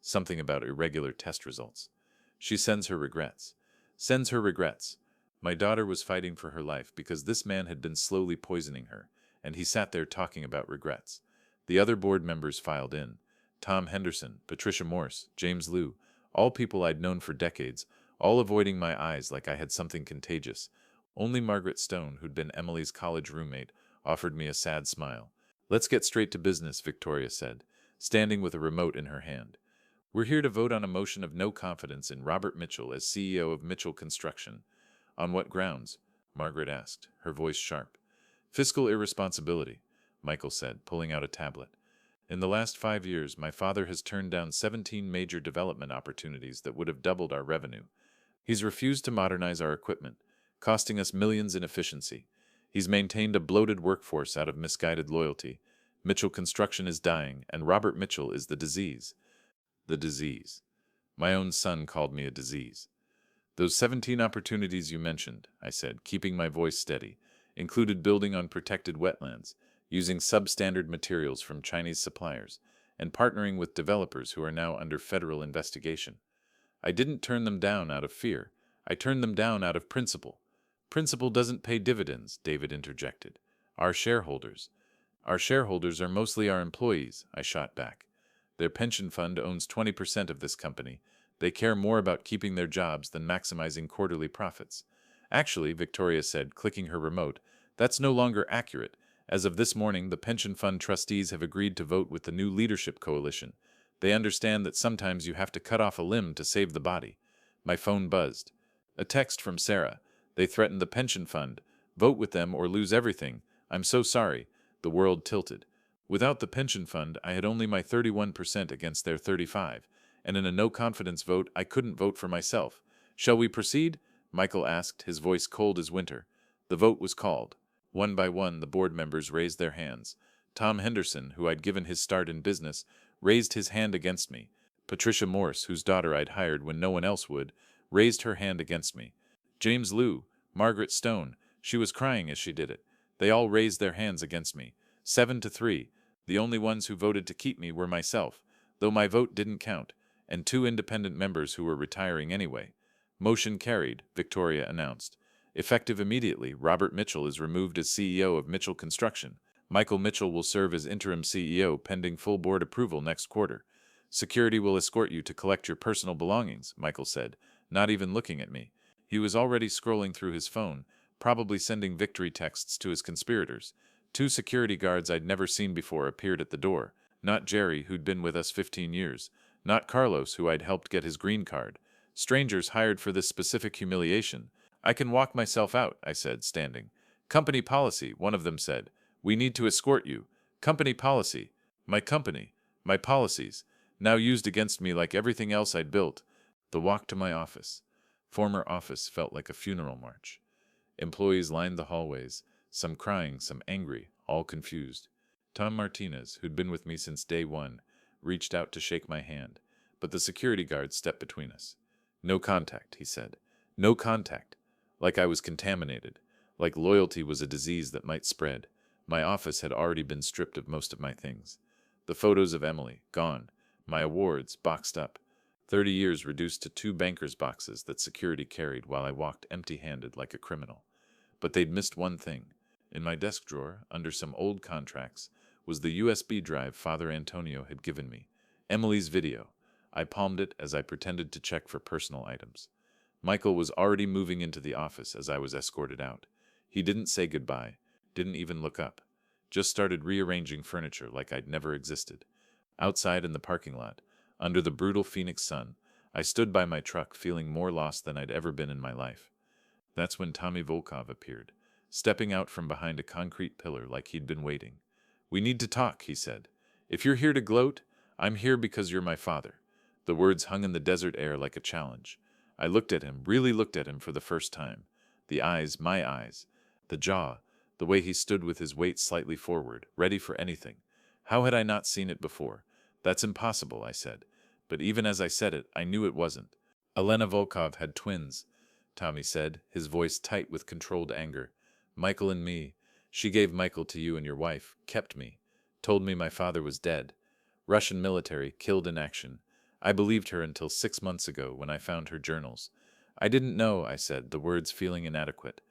Something about irregular test results. She sends her regrets. Sends her regrets. My daughter was fighting for her life because this man had been slowly poisoning her, and he sat there talking about regrets. The other board members filed in. Tom Henderson, Patricia Morse, James Liu, all people I'd known for decades, all avoiding my eyes like I had something contagious. Only Margaret Stone, who'd been Emily's college roommate, offered me a sad smile. Let's get straight to business, Victoria said, standing with a remote in her hand. We're here to vote on a motion of no confidence in Robert Mitchell as CEO of Mitchell Construction. On what grounds? Margaret asked, her voice sharp. Fiscal irresponsibility, Michael said, pulling out a tablet. In the last 5 years, my father has turned down 17 major development opportunities that would have doubled our revenue. He's refused to modernize our equipment, costing us millions in efficiency. He's maintained a bloated workforce out of misguided loyalty. Mitchell Construction is dying, and Robert Mitchell is the disease. The disease. My own son called me a disease. Those 17 opportunities you mentioned, I said, keeping my voice steady, included building on protected wetlands, using substandard materials from Chinese suppliers, and partnering with developers who are now under federal investigation. I didn't turn them down out of fear. I turned them down out of principle. Principle doesn't pay dividends, David interjected. Our shareholders are mostly our employees, I shot back. Their pension fund owns 20% of this company. They care more about keeping their jobs than maximizing quarterly profits. Actually, Victoria said, clicking her remote, that's no longer accurate. As of this morning, the pension fund trustees have agreed to vote with the new leadership coalition. They understand that sometimes you have to cut off a limb to save the body. My phone buzzed. A text from Sarah. They threatened the pension fund. Vote with them or lose everything. I'm so sorry. The world tilted. Without the pension fund, I had only my 31% against their 35%, and in a no-confidence vote, I couldn't vote for myself. "Shall we proceed?" Michael asked, his voice cold as winter. The vote was called. One by one, the board members raised their hands. Tom Henderson, who I'd given his start in business, raised his hand against me. Patricia Morse, whose daughter I'd hired when no one else would, raised her hand against me. James Liu, Margaret Stone, she was crying as she did it. They all raised their hands against me. 7-3. The only ones who voted to keep me were myself, though my vote didn't count, and 2 independent members who were retiring anyway. "Motion carried," Victoria announced. "Effective immediately, Robert Mitchell is removed as CEO of Mitchell Construction. Michael Mitchell will serve as interim CEO pending full board approval next quarter. Security will escort you to collect your personal belongings," Michael said, not even looking at me. He was already scrolling through his phone, probably sending victory texts to his conspirators. 2 security guards I'd never seen before appeared at the door. Not Jerry, who'd been with us 15 years. Not Carlos, who I'd helped get his green card. Strangers hired for this specific humiliation. "I can walk myself out," I said, standing. "Company policy," one of them said. "We need to escort you." Company policy. My company. My policies. Now used against me like everything else I'd built. The walk to my office. Former office felt like a funeral march. Employees lined the hallways, some crying, some angry, all confused. Tom Martinez, who'd been with me since day one, reached out to shake my hand, but the security guard stepped between us. "No contact," he said. "No contact." Like I was contaminated. Like loyalty was a disease that might spread. My office had already been stripped of most of my things. The photos of Emily, gone. My awards, boxed up. 30 years reduced to 2 banker's boxes that security carried while I walked empty-handed like a criminal. But they'd missed one thing. In my desk drawer, under some old contracts, was the USB drive Father Antonio had given me. Emily's video. I palmed it as I pretended to check for personal items. Michael was already moving into the office as I was escorted out. He didn't say goodbye, didn't even look up. Just started rearranging furniture like I'd never existed. Outside in the parking lot, under the brutal Phoenix sun, I stood by my truck feeling more lost than I'd ever been in my life. That's when Tommy Volkov appeared, stepping out from behind a concrete pillar like he'd been waiting. "We need to talk," he said. "If you're here to gloat, I'm here because you're my father." The words hung in the desert air like a challenge. I looked at him, really looked at him for the first time. The eyes, my eyes. The jaw, the way he stood with his weight slightly forward, ready for anything. How had I not seen it before? "That's impossible," I said. But even as I said it, I knew it wasn't. "Elena Volkov had twins," Tommy said, his voice tight with controlled anger. "Michael and me. She gave Michael to you and your wife, kept me, told me my father was dead. Russian military, killed in action. I believed her until 6 months ago when I found her journals. I didn't know," I said, the words feeling inadequate.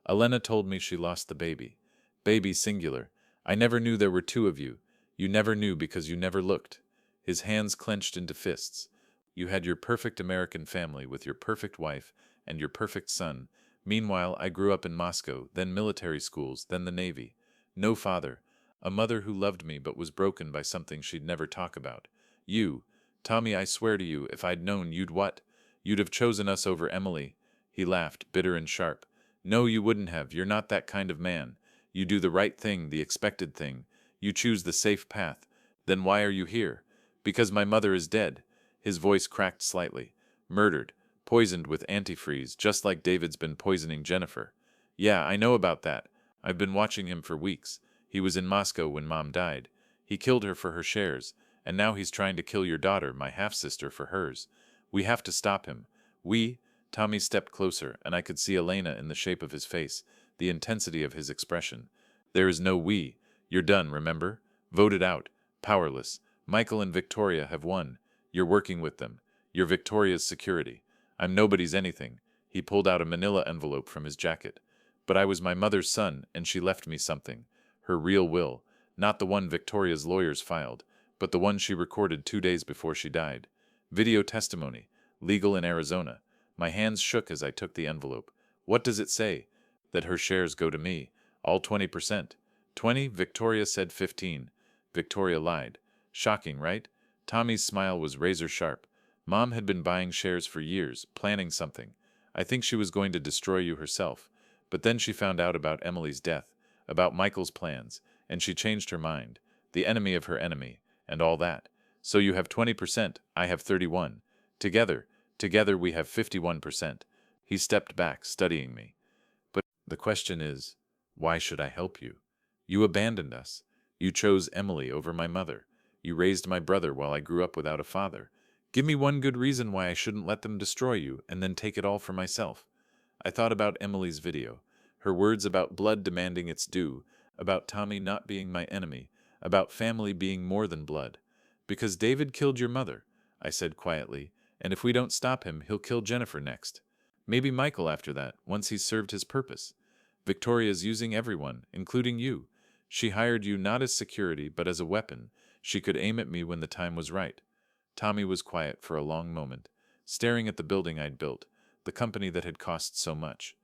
"Elena told me she lost the baby. Baby singular. I never knew there were 2 of you. You never knew because you never looked." His hands clenched into fists. "You had your perfect American family with your perfect wife and your perfect son. Meanwhile, I grew up in Moscow, then military schools, then the Navy. No father. A mother who loved me but was broken by something she'd never talk about. You, Tommy, I swear to you, if I'd known, you'd what? You'd have chosen us over Emily." He laughed, bitter and sharp. "No, you wouldn't have. You're not that kind of man. You do the right thing, the expected thing. You choose the safe path. Then why are you here?" "Because my mother is dead." His voice cracked slightly. "Murdered. Poisoned with antifreeze, just like David's been poisoning Jennifer." "Yeah, I know about that. I've been watching him for weeks. He was in Moscow when Mom died. He killed her for her shares, and now he's trying to kill your daughter, my half-sister, for hers. We have to stop him. We—" Tommy stepped closer, and I could see Elena in the shape of his face, the intensity of his expression. "There is no we. You're done, remember? Voted out. Powerless. Michael and Victoria have won. You're working with them. You're Victoria's security. I'm nobody's anything." He pulled out a manila envelope from his jacket. "But I was my mother's son, and she left me something. Her real will. Not the one Victoria's lawyers filed, but the one she recorded 2 days before she died. Video testimony. Legal in Arizona." My hands shook as I took the envelope. "What does it say?" "That her shares go to me. All 20%. 20? Victoria said 15. Victoria lied. Shocking, right?" Tommy's smile was razor sharp. "Mom had been buying shares for years, planning something. I think she was going to destroy you herself. But then she found out about Emily's death, about Michael's plans, and she changed her mind. The enemy of her enemy, and all that. So you have 20%, I have 31. Together we have 51%. He stepped back, studying me. But the question is, why should I help you? You abandoned us. You chose Emily over my mother. You raised my brother while I grew up without a father. Give me one good reason why I shouldn't let them destroy you and then take it all for myself. I thought about Emily's video, her words about blood demanding its due, about Tommy not being my enemy, about family being more than blood. Because David killed your mother, I said quietly, and if we don't stop him, he'll kill Jennifer next. Maybe Michael after that, once he's served his purpose. Victoria's using everyone, including you. She hired you not as security, but as a weapon. She could aim at me when the time was right. Tommy was quiet for a long moment, staring at the building I'd built, the company that had cost so much.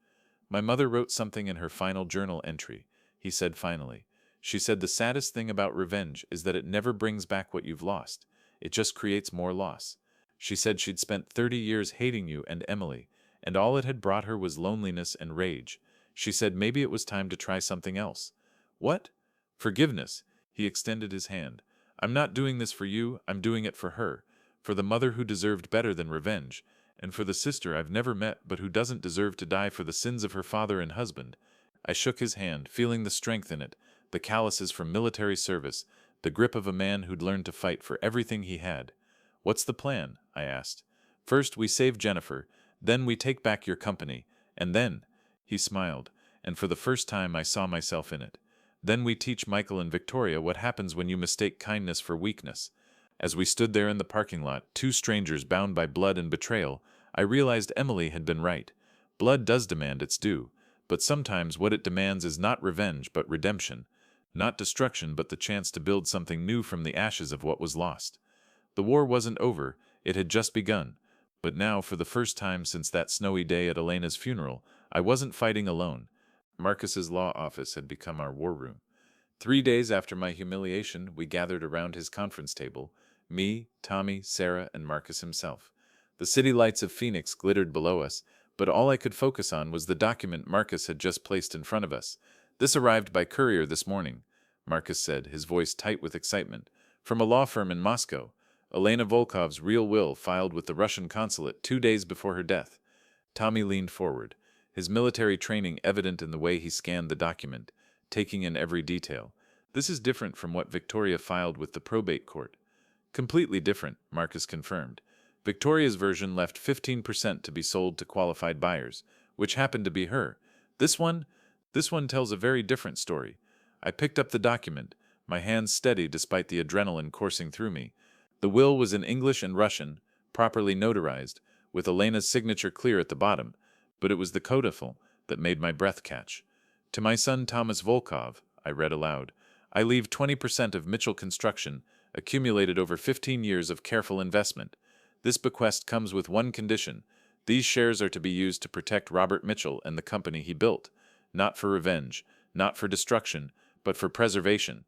My mother wrote something in her final journal entry, he said finally. She said the saddest thing about revenge is that it never brings back what you've lost. It just creates more loss. She said she'd spent 30 years hating you and Emily, and all it had brought her was loneliness and rage. She said maybe it was time to try something else. What? Forgiveness. He extended his hand. I'm not doing this for you, I'm doing it for her, for the mother who deserved better than revenge, and for the sister I've never met but who doesn't deserve to die for the sins of her father and husband. I shook his hand, feeling the strength in it, the calluses from military service, the grip of a man who'd learned to fight for everything he had. What's the plan? I asked. First we save Jennifer, then we take back your company, and then, he smiled, and for the first time I saw myself in it. Then we teach Michael and Victoria what happens when you mistake kindness for weakness. As we stood there in the parking lot, two strangers bound by blood and betrayal, I realized Emily had been right. Blood does demand its due, but sometimes what it demands is not revenge but redemption, not destruction but the chance to build something new from the ashes of what was lost. The war wasn't over, it had just begun. But now, for the first time since that snowy day at Elena's funeral, I wasn't fighting alone. Marcus's law office had become our war room. 3 days after my humiliation, we gathered around his conference table, me, Tommy, Sarah, and Marcus himself. The city lights of Phoenix glittered below us, but all I could focus on was the document Marcus had just placed in front of us. This arrived by courier this morning, Marcus said, his voice tight with excitement. From a law firm in Moscow. Elena Volkov's real will filed with the Russian consulate 2 days before her death. Tommy leaned forward, his military training evident in the way he scanned the document, taking in every detail. This is different from what Victoria filed with the probate court. Completely different, Marcus confirmed. Victoria's version left 15% to be sold to qualified buyers, which happened to be her. This one tells a very different story. I picked up the document, my hands steady despite the adrenaline coursing through me. The will was in English and Russian, properly notarized, with Elena's signature clear at the bottom, but it was the codicil that made my breath catch. To my son Thomas Volkov, I read aloud, I leave 20% of Mitchell Construction, accumulated over 15 years of careful investment. This bequest comes with one condition. These shares are to be used to protect Robert Mitchell and the company he built, not for revenge, not for destruction, but for preservation.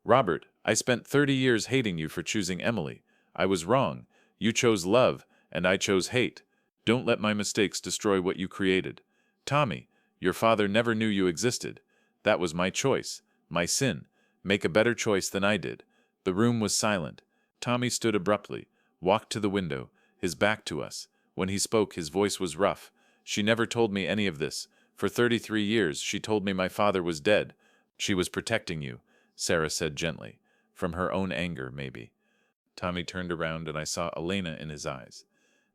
Robert, I spent 30 years hating you for choosing Emily. I was wrong. You chose love, and I chose hate. Don't let my mistakes destroy what you created. Tommy, your father never knew you existed. That was my choice, my sin. Make a better choice than I did. The room was silent. Tommy stood abruptly, walked to the window, his back to us. When he spoke, his voice was rough. She never told me any of this. For 33 years, she told me my father was dead. She was protecting you, Sarah said gently. From her own anger, maybe. Tommy turned around and I saw Elena in his eyes.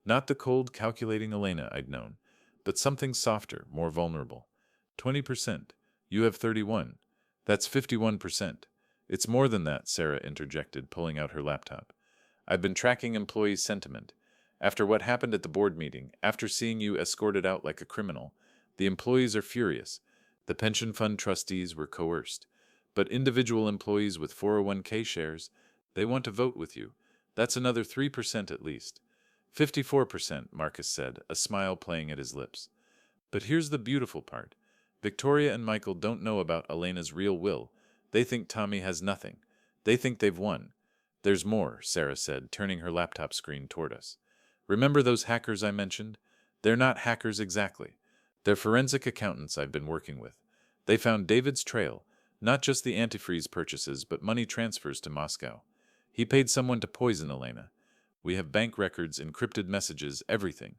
Not the cold, calculating Elena I'd known, but something softer, more vulnerable. 20%. You have 31. That's 51%. It's more than that, Sarah interjected, pulling out her laptop. I've been tracking employees' sentiment. After what happened at the board meeting, after seeing you escorted out like a criminal, the employees are furious. The pension fund trustees were coerced. But individual employees with 401k shares, they want to vote with you. That's another 3% at least. 54%, Marcus said, a smile playing at his lips. But here's the beautiful part. Victoria and Michael don't know about Elena's real will. They think Tommy has nothing. They think they've won. There's more, Sarah said, turning her laptop screen toward us. Remember those hackers I mentioned? They're not hackers exactly. They're forensic accountants I've been working with. They found David's trail, not just the antifreeze purchases, but money transfers to Moscow. He paid someone to poison Elena. We have bank records, encrypted messages, everything.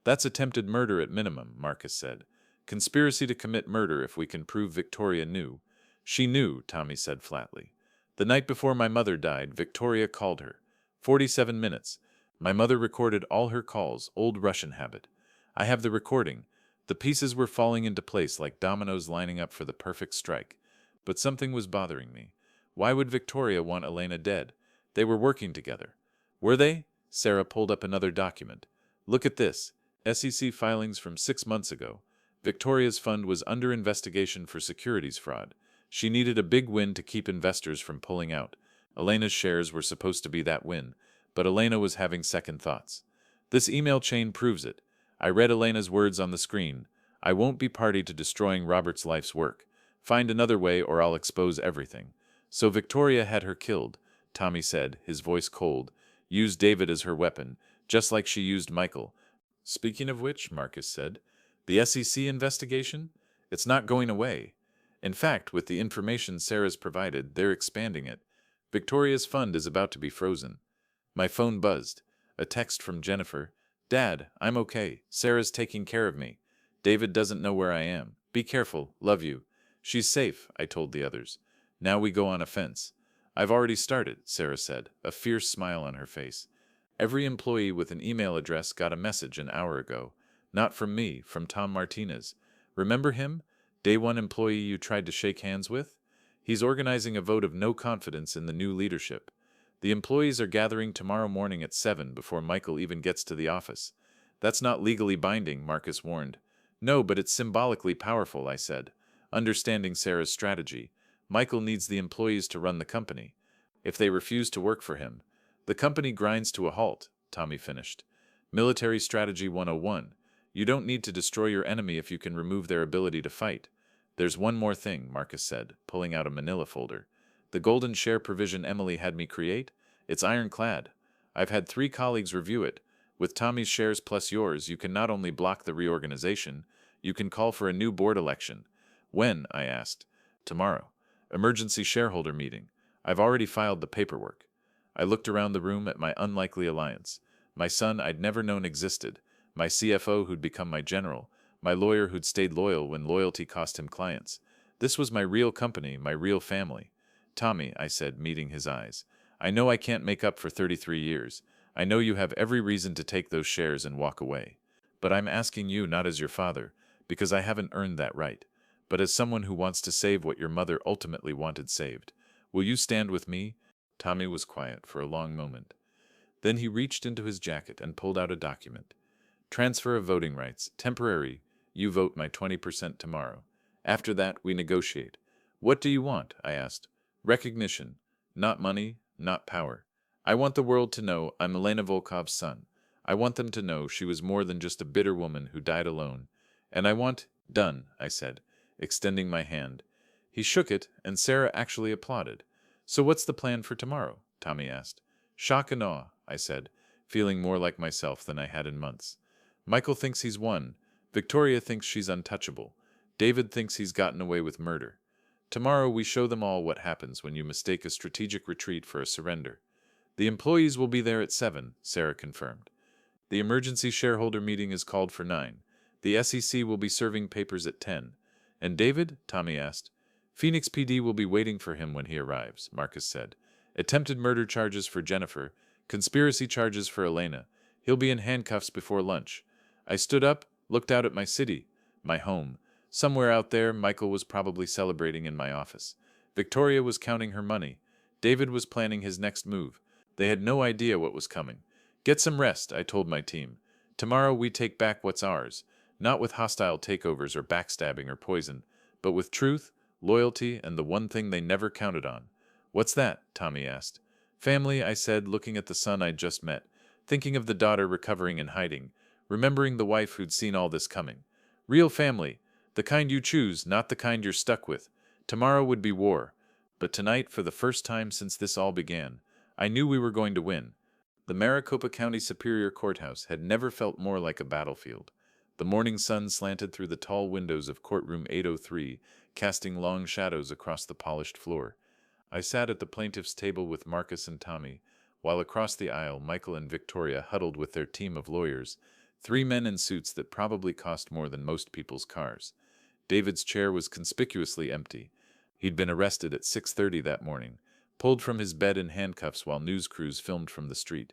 That's attempted murder at minimum, Marcus said. Conspiracy to commit murder if we can prove Victoria knew. She knew, Tommy said flatly. The night before my mother died, Victoria called her. 47 minutes. My mother recorded all her calls, old Russian habit. I have the recording. The pieces were falling into place like dominoes lining up for the perfect strike. But something was bothering me. Why would Victoria want Elena dead? They were working together. Were they? Sarah pulled up another document. Look at this. SEC filings from 6 months ago. Victoria's fund was under investigation for securities fraud. She needed a big win to keep investors from pulling out. Elena's shares were supposed to be that win, but Elena was having second thoughts. This email chain proves it. I read Elena's words on the screen. I won't be party to destroying Robert's life's work. Find another way or I'll expose everything. So Victoria had her killed, Tommy said, his voice cold. Used David as her weapon, just like she used Michael. Speaking of which, Marcus said, the SEC investigation? It's not going away. In fact, with the information Sarah's provided, they're expanding it. Victoria's fund is about to be frozen. My phone buzzed. A text from Jennifer. Dad, I'm okay. Sarah's taking care of me. David doesn't know where I am. Be careful. Love you. She's safe, I told the others. Now we go on offense. I've already started, Sarah said, a fierce smile on her face. Every employee with an email address got a message an hour ago. Not from me, from Tom Martinez. Remember him? Day one employee you tried to shake hands with? He's organizing a vote of no confidence in the new leadership. The employees are gathering tomorrow morning at 7 before Michael even gets to the office. That's not legally binding, Marcus warned. No, but it's symbolically powerful, I said. Understanding Sarah's strategy, Michael needs the employees to run the company. If they refuse to work for him, the company grinds to a halt, Tommy finished. Military Strategy 101. You don't need to destroy your enemy if you can remove their ability to fight. There's one more thing, Marcus said, pulling out a manila folder. The golden share provision Emily had me create? It's ironclad. I've had 3 colleagues review it. With Tommy's shares plus yours, you can not only block the reorganization, you can call for a new board election. When? I asked. Tomorrow. Emergency shareholder meeting. I've already filed the paperwork. I looked around the room at my unlikely alliance. My son I'd never known existed. My CFO who'd become my general. My lawyer who'd stayed loyal when loyalty cost him clients. This was my real company, my real family. Tommy, I said, meeting his eyes. I know I can't make up for 33 years. I know you have every reason to take those shares and walk away. But I'm asking you not as your father, because I haven't earned that right, but as someone who wants to save what your mother ultimately wanted saved. Will you stand with me? Tommy was quiet for a long moment. Then he reached into his jacket and pulled out a document. Transfer of voting rights, temporary. You vote my 20% tomorrow. After that, we negotiate. What do you want? I asked. Recognition. Not money, not power. I want the world to know I'm Elena Volkov's son. I want them to know she was more than just a bitter woman who died alone. And I want... Done, I said, extending my hand. He shook it, and Sarah actually applauded. So what's the plan for tomorrow? Tommy asked. Shock and awe, I said, feeling more like myself than I had in months. Michael thinks he's won. Victoria thinks she's untouchable. David thinks he's gotten away with murder. Tomorrow we show them all what happens when you mistake a strategic retreat for a surrender. The employees will be there at 7, Sarah confirmed. The emergency shareholder meeting is called for 9. The SEC will be serving papers at 10. And David? Tommy asked. Phoenix PD will be waiting for him when he arrives, Marcus said. Attempted murder charges for Jennifer, conspiracy charges for Elena. He'll be in handcuffs before lunch. I stood up, looked out at my city, my home. Somewhere out there, Michael was probably celebrating in my office. Victoria was counting her money. David was planning his next move. They had no idea what was coming. Get some rest, I told my team. Tomorrow we take back what's ours, not with hostile takeovers or backstabbing or poison, but with truth, loyalty, and the one thing they never counted on. What's that? Tommy asked. Family, I said, looking at the son I'd just met, thinking of the daughter recovering and hiding, remembering the wife who'd seen all this coming. Real family, the kind you choose, not the kind you're stuck with. Tomorrow would be war. But tonight, for the first time since this all began, I knew we were going to win. The Maricopa County Superior Courthouse had never felt more like a battlefield. The morning sun slanted through the tall windows of courtroom 803, casting long shadows across the polished floor. I sat at the plaintiff's table with Marcus and Tommy, while across the aisle Michael and Victoria huddled with their team of lawyers, 3 men in suits that probably cost more than most people's cars. David's chair was conspicuously empty. He'd been arrested at 6:30 that morning, pulled from his bed in handcuffs while news crews filmed from the street.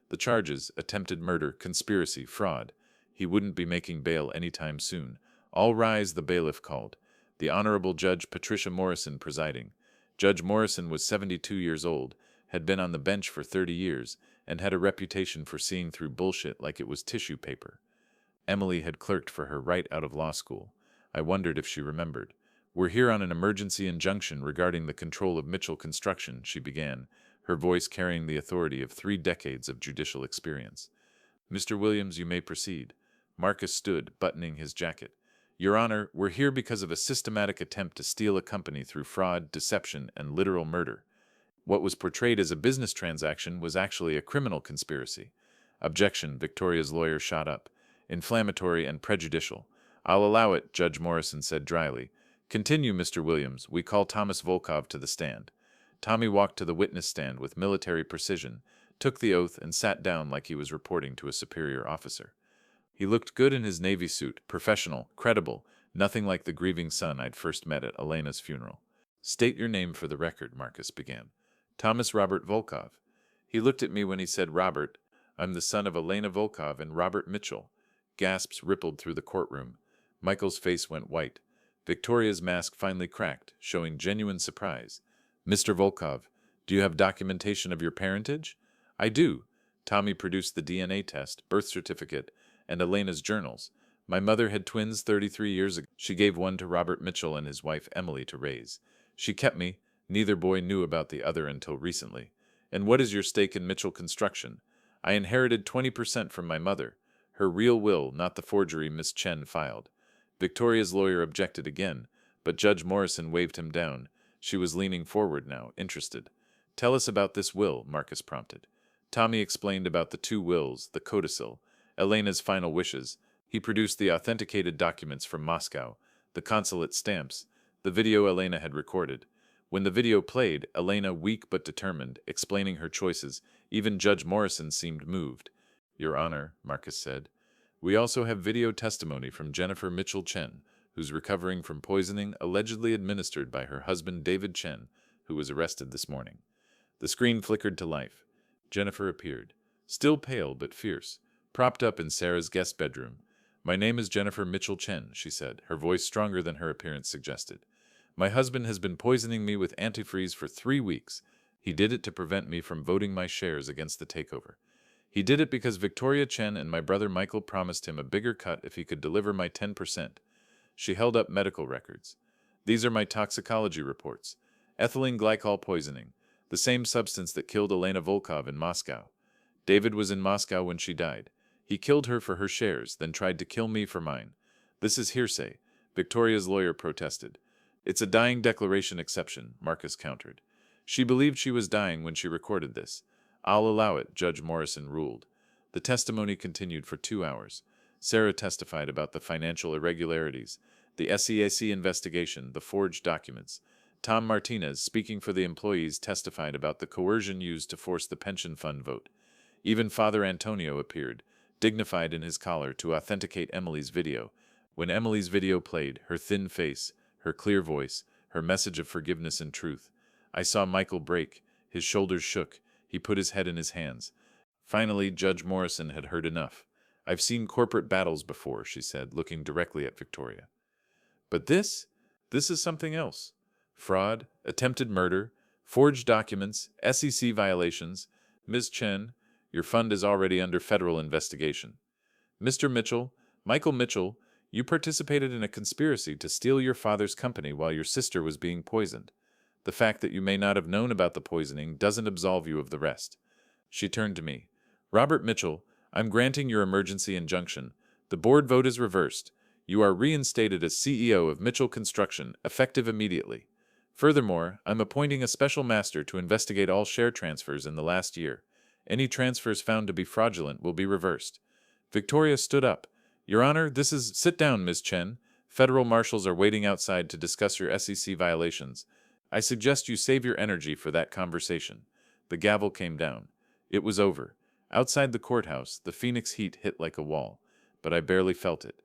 The charges: attempted murder, conspiracy, fraud. He wouldn't be making bail anytime soon. "All rise," the bailiff called. The Honorable Judge Patricia Morrison presiding. Judge Morrison was 72 years old, had been on the bench for 30 years, and had a reputation for seeing through bullshit like it was tissue paper. Emily had clerked for her right out of law school. I wondered if she remembered. "We're here on an emergency injunction regarding the control of Mitchell Construction," she began, her voice carrying the authority of 3 decades of judicial experience. "Mr. Williams, you may proceed." Marcus stood, buttoning his jacket. "Your Honor, we're here because of a systematic attempt to steal a company through fraud, deception, and literal murder. What was portrayed as a business transaction was actually a criminal conspiracy." "Objection," Victoria's lawyer shot up. "Inflammatory and prejudicial." "I'll allow it," Judge Morrison said dryly. "Continue, Mr. Williams. We call Thomas Volkov to the stand." Tommy walked to the witness stand with military precision, took the oath, and sat down like he was reporting to a superior officer. He looked good in his Navy suit, professional, credible, nothing like the grieving son I'd first met at Elena's funeral. "State your name for the record," Marcus began. "Thomas Robert Volkov." He looked at me when he said Robert. "I'm the son of Elena Volkov and Robert Mitchell." Gasps rippled through the courtroom. Michael's face went white. Victoria's mask finally cracked, showing genuine surprise. "Mr. Volkov, do you have documentation of your parentage?" "I do." Tommy produced the DNA test, birth certificate, and Elena's journals. "My mother had twins 33 years ago. She gave one to Robert Mitchell and his wife Emily to raise. She kept me. Neither boy knew about the other until recently." "And what is your stake in Mitchell Construction?" "I inherited 20% from my mother. Her real will, not the forgery Miss Chen filed." Victoria's lawyer objected again, but Judge Morrison waved him down. She was leaning forward now, interested. "Tell us about this will," Marcus prompted. Tommy explained about the 2 wills, the codicil, Elena's final wishes. He produced the authenticated documents from Moscow, the consulate stamps, the video Elena had recorded. When the video played, Elena, weak but determined, explaining her choices, even Judge Morrison seemed moved. "Your Honor," Marcus said, "we also have video testimony from Jennifer Mitchell Chen, who's recovering from poisoning allegedly administered by her husband David Chen, who was arrested this morning." The screen flickered to life. Jennifer appeared, still pale but fierce, propped up in Sarah's guest bedroom. "My name is Jennifer Mitchell Chen," she said, her voice stronger than her appearance suggested. "My husband has been poisoning me with antifreeze for 3 weeks. He did it to prevent me from voting my shares against the takeover. He did it because Victoria Chen and my brother Michael promised him a bigger cut if he could deliver my 10%. She held up medical records. "These are my toxicology reports. Ethylene glycol poisoning, the same substance that killed Elena Volkov in Moscow. David was in Moscow when she died. He killed her for her shares, then tried to kill me for mine." "This is hearsay," Victoria's lawyer protested. "It's a dying declaration exception," Marcus countered. "She believed she was dying when she recorded this." "I'll allow it," Judge Morrison ruled. The testimony continued for 2 hours. Sarah testified about the financial irregularities, the SEAC investigation, the forged documents. Tom Martinez, speaking for the employees, testified about the coercion used to force the pension fund vote. Even Father Antonio appeared, dignified in his collar, to authenticate Emily's video. When Emily's video played, her thin face, her clear voice, her message of forgiveness and truth, I saw Michael break. His shoulders shook. He put his head in his hands. Finally, Judge Morrison had heard enough. "I've seen corporate battles before," she said, looking directly at Victoria. "But this is something else. Fraud, attempted murder, forged documents, SEC violations. Ms. Chen, your fund is already under federal investigation. Mr. Mitchell, Michael Mitchell, you participated in a conspiracy to steal your father's company while your sister was being poisoned. The fact that you may not have known about the poisoning doesn't absolve you of the rest." She turned to me. "Robert Mitchell, I'm granting your emergency injunction. The board vote is reversed. You are reinstated as CEO of Mitchell Construction, effective immediately. Furthermore, I'm appointing a special master to investigate all share transfers in the last year. Any transfers found to be fraudulent will be reversed." Victoria stood up. "Your Honor, this is—" "Sit down, Ms. Chen. Federal marshals are waiting outside to discuss your SEC violations." I suggest you save your energy for that conversation." The gavel came down. It was over. Outside the courthouse, the Phoenix heat hit like a wall, but I barely felt it.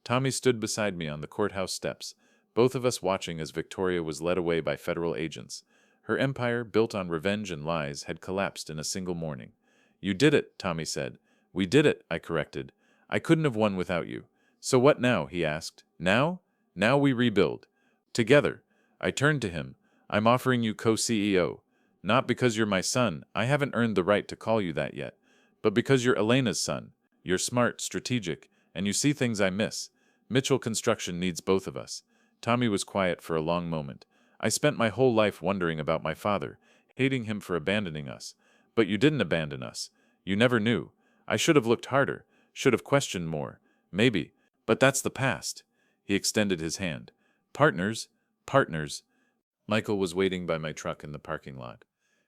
Tommy stood beside me on the courthouse steps, both of us watching as Victoria was led away by federal agents. Her empire, built on revenge and lies, had collapsed in a single morning. "You did it," Tommy said. "We did it," I corrected. "I couldn't have won without you." "So what now?" he asked. "Now? Now we rebuild. Together." I turned to him. "I'm offering you co-CEO. Not because you're my son, I haven't earned the right to call you that yet, but because you're Elena's son. You're smart, strategic, and you see things I miss. Mitchell Construction needs both of us." Tommy was quiet for a long moment. "I spent my whole life wondering about my father, hating him for abandoning us. But you didn't abandon us. You never knew. I should have looked harder, should have questioned more. Maybe. But that's the past." He extended his hand. "Partners? Partners." Michael was waiting by my truck in the parking lot.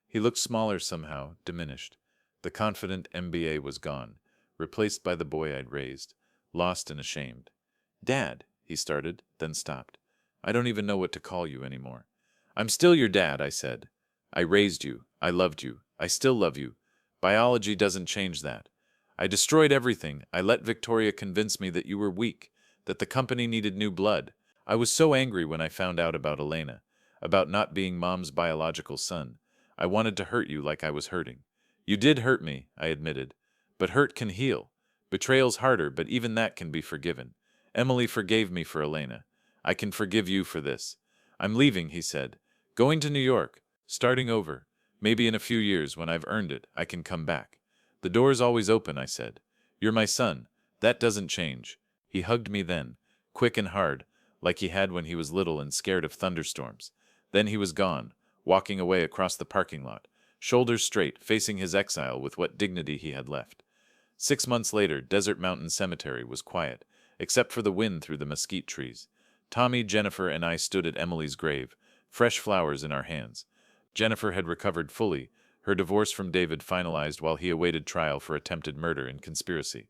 He looked smaller somehow, diminished. The confident MBA was gone, replaced by the boy I'd raised, lost and ashamed. "Dad," he started, then stopped. "I don't even know what to call you anymore." "I'm still your dad," I said. "I raised you. I loved you. I still love you. Biology doesn't change that. I destroyed everything. I let Victoria convince me that you were weak, that the company needed new blood. I was so angry when I found out about Elena, about not being Mom's biological son. I wanted to hurt you like I was hurting. You did hurt me," I admitted. "But hurt can heal. Betrayal's harder, but even that can be forgiven. Emily forgave me for Elena. I can forgive you for this." "I'm leaving," he said. "Going to New York. Starting over. Maybe in a few years, when I've earned it, I can come back." "The door's always open," I said. "You're my son. That doesn't change." He hugged me then, quick and hard, like he had when he was little and scared of thunderstorms. Then he was gone, walking away across the parking lot, shoulders straight, facing his exile with what dignity he had left. 6 months later, Desert Mountain Cemetery was quiet, except for the wind through the mesquite trees. Tommy, Jennifer, and I stood at Emily's grave, fresh flowers in our hands. Jennifer had recovered fully, her divorce from David finalized while he awaited trial for attempted murder and conspiracy.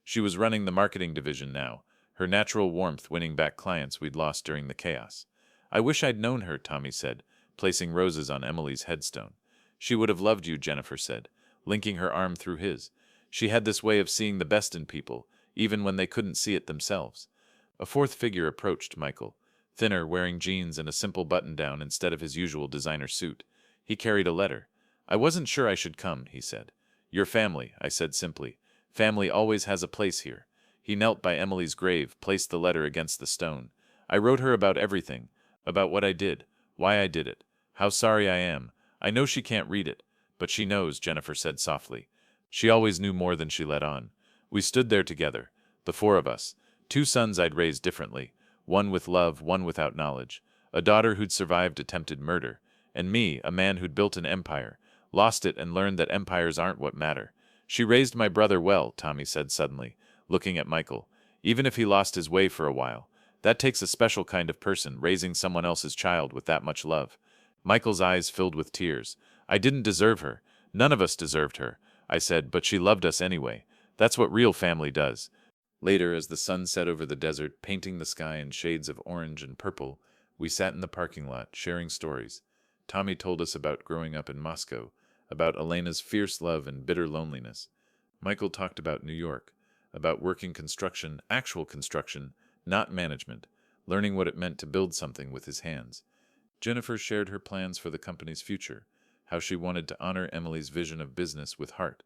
She was running the marketing division now, her natural warmth winning back clients we'd lost during the chaos. "I wish I'd known her," Tommy said, placing roses on Emily's headstone. "She would have loved you," Jennifer said, linking her arm through his. "She had this way of seeing the best in people, even when they couldn't see it themselves." A fourth figure approached Michael, thinner, wearing jeans and a simple button-down instead of his usual designer suit. He carried a letter. "I wasn't sure I should come," he said. "Your family," I said simply. "Family always has a place here." He knelt by Emily's grave, placed the letter against the stone. "I wrote her about everything, about what I did, why I did it, how sorry I am. I know she can't read it, but she knows," Jennifer said softly. She always knew more than she let on. We stood there together, the four of us, 2 sons I'd raised differently, one with love, one without knowledge, a daughter who'd survived attempted murder, and me, a man who'd built an empire, lost it and learned that empires aren't what matter. "She raised my brother well," Tommy said suddenly, looking at Michael, "even if he lost his way for a while. That takes a special kind of person, raising someone else's child with that much love." Michael's eyes filled with tears. "I didn't deserve her. None of us deserved her," I said, "but she loved us anyway. That's what real family does." Later, as the sun set over the desert, painting the sky in shades of orange and purple, we sat in the parking lot, sharing stories. Tommy told us about growing up in Moscow, about Elena's fierce love and bitter loneliness. Michael talked about New York, about working construction, actual construction, not management, learning what it meant to build something with his hands. Jennifer shared her plans for the company's future, how she wanted to honor Emily's vision of business with heart.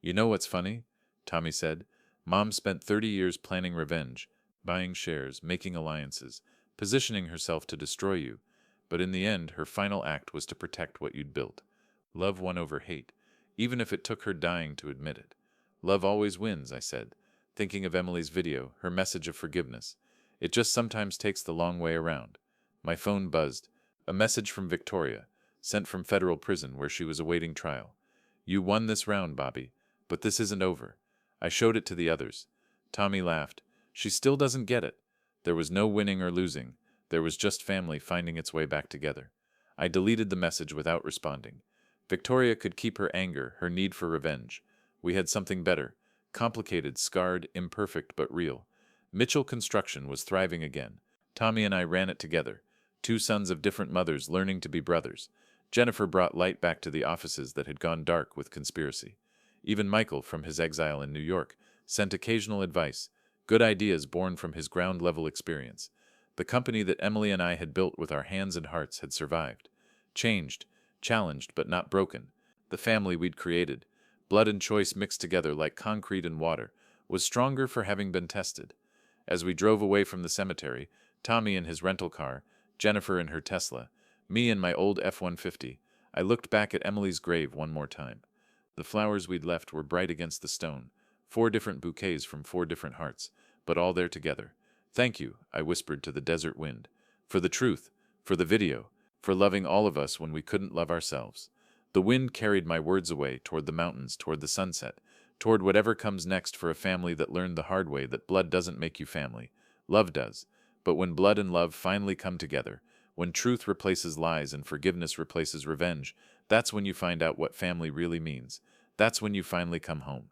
"You know what's funny?" Tommy said. "Mom spent 30 years planning revenge, buying shares, making alliances, positioning herself to destroy you. But in the end, her final act was to protect what you'd built. Love won over hate, even if it took her dying to admit it." "Love always wins," I said, thinking of Emily's video, her message of forgiveness. "It just sometimes takes the long way around." My phone buzzed. A message from Victoria, sent from federal prison where she was awaiting trial. "You won this round, Bobby, but this isn't over." I showed it to the others. Tommy laughed. "She still doesn't get it. There was no winning or losing. There was just family finding its way back together." I deleted the message without responding. Victoria could keep her anger, her need for revenge. We had something better. Complicated, scarred, imperfect, but real. Mitchell Construction was thriving again. Tommy and I ran it together. Two sons of different mothers learning to be brothers. Jennifer brought light back to the offices that had gone dark with conspiracy. Even Michael, from his exile in New York, sent occasional advice, good ideas born from his ground-level experience. The company that Emily and I had built with our hands and hearts had survived. Changed, challenged, but not broken. The family we'd created, blood and choice mixed together like concrete and water, was stronger for having been tested. As we drove away from the cemetery, Tommy in his rental car, Jennifer in her Tesla, me in my old F-150, I looked back at Emily's grave one more time. The flowers we'd left were bright against the stone, 4 different bouquets from 4 different hearts, but all there together. Thank you, I whispered to the desert wind, for the truth, for the video, for loving all of us when we couldn't love ourselves. The wind carried my words away toward the mountains, toward the sunset, toward whatever comes next for a family that learned the hard way that blood doesn't make you family. Love does. But when blood and love finally come together, when truth replaces lies and forgiveness replaces revenge, that's when you find out what family really means. That's when you finally come home.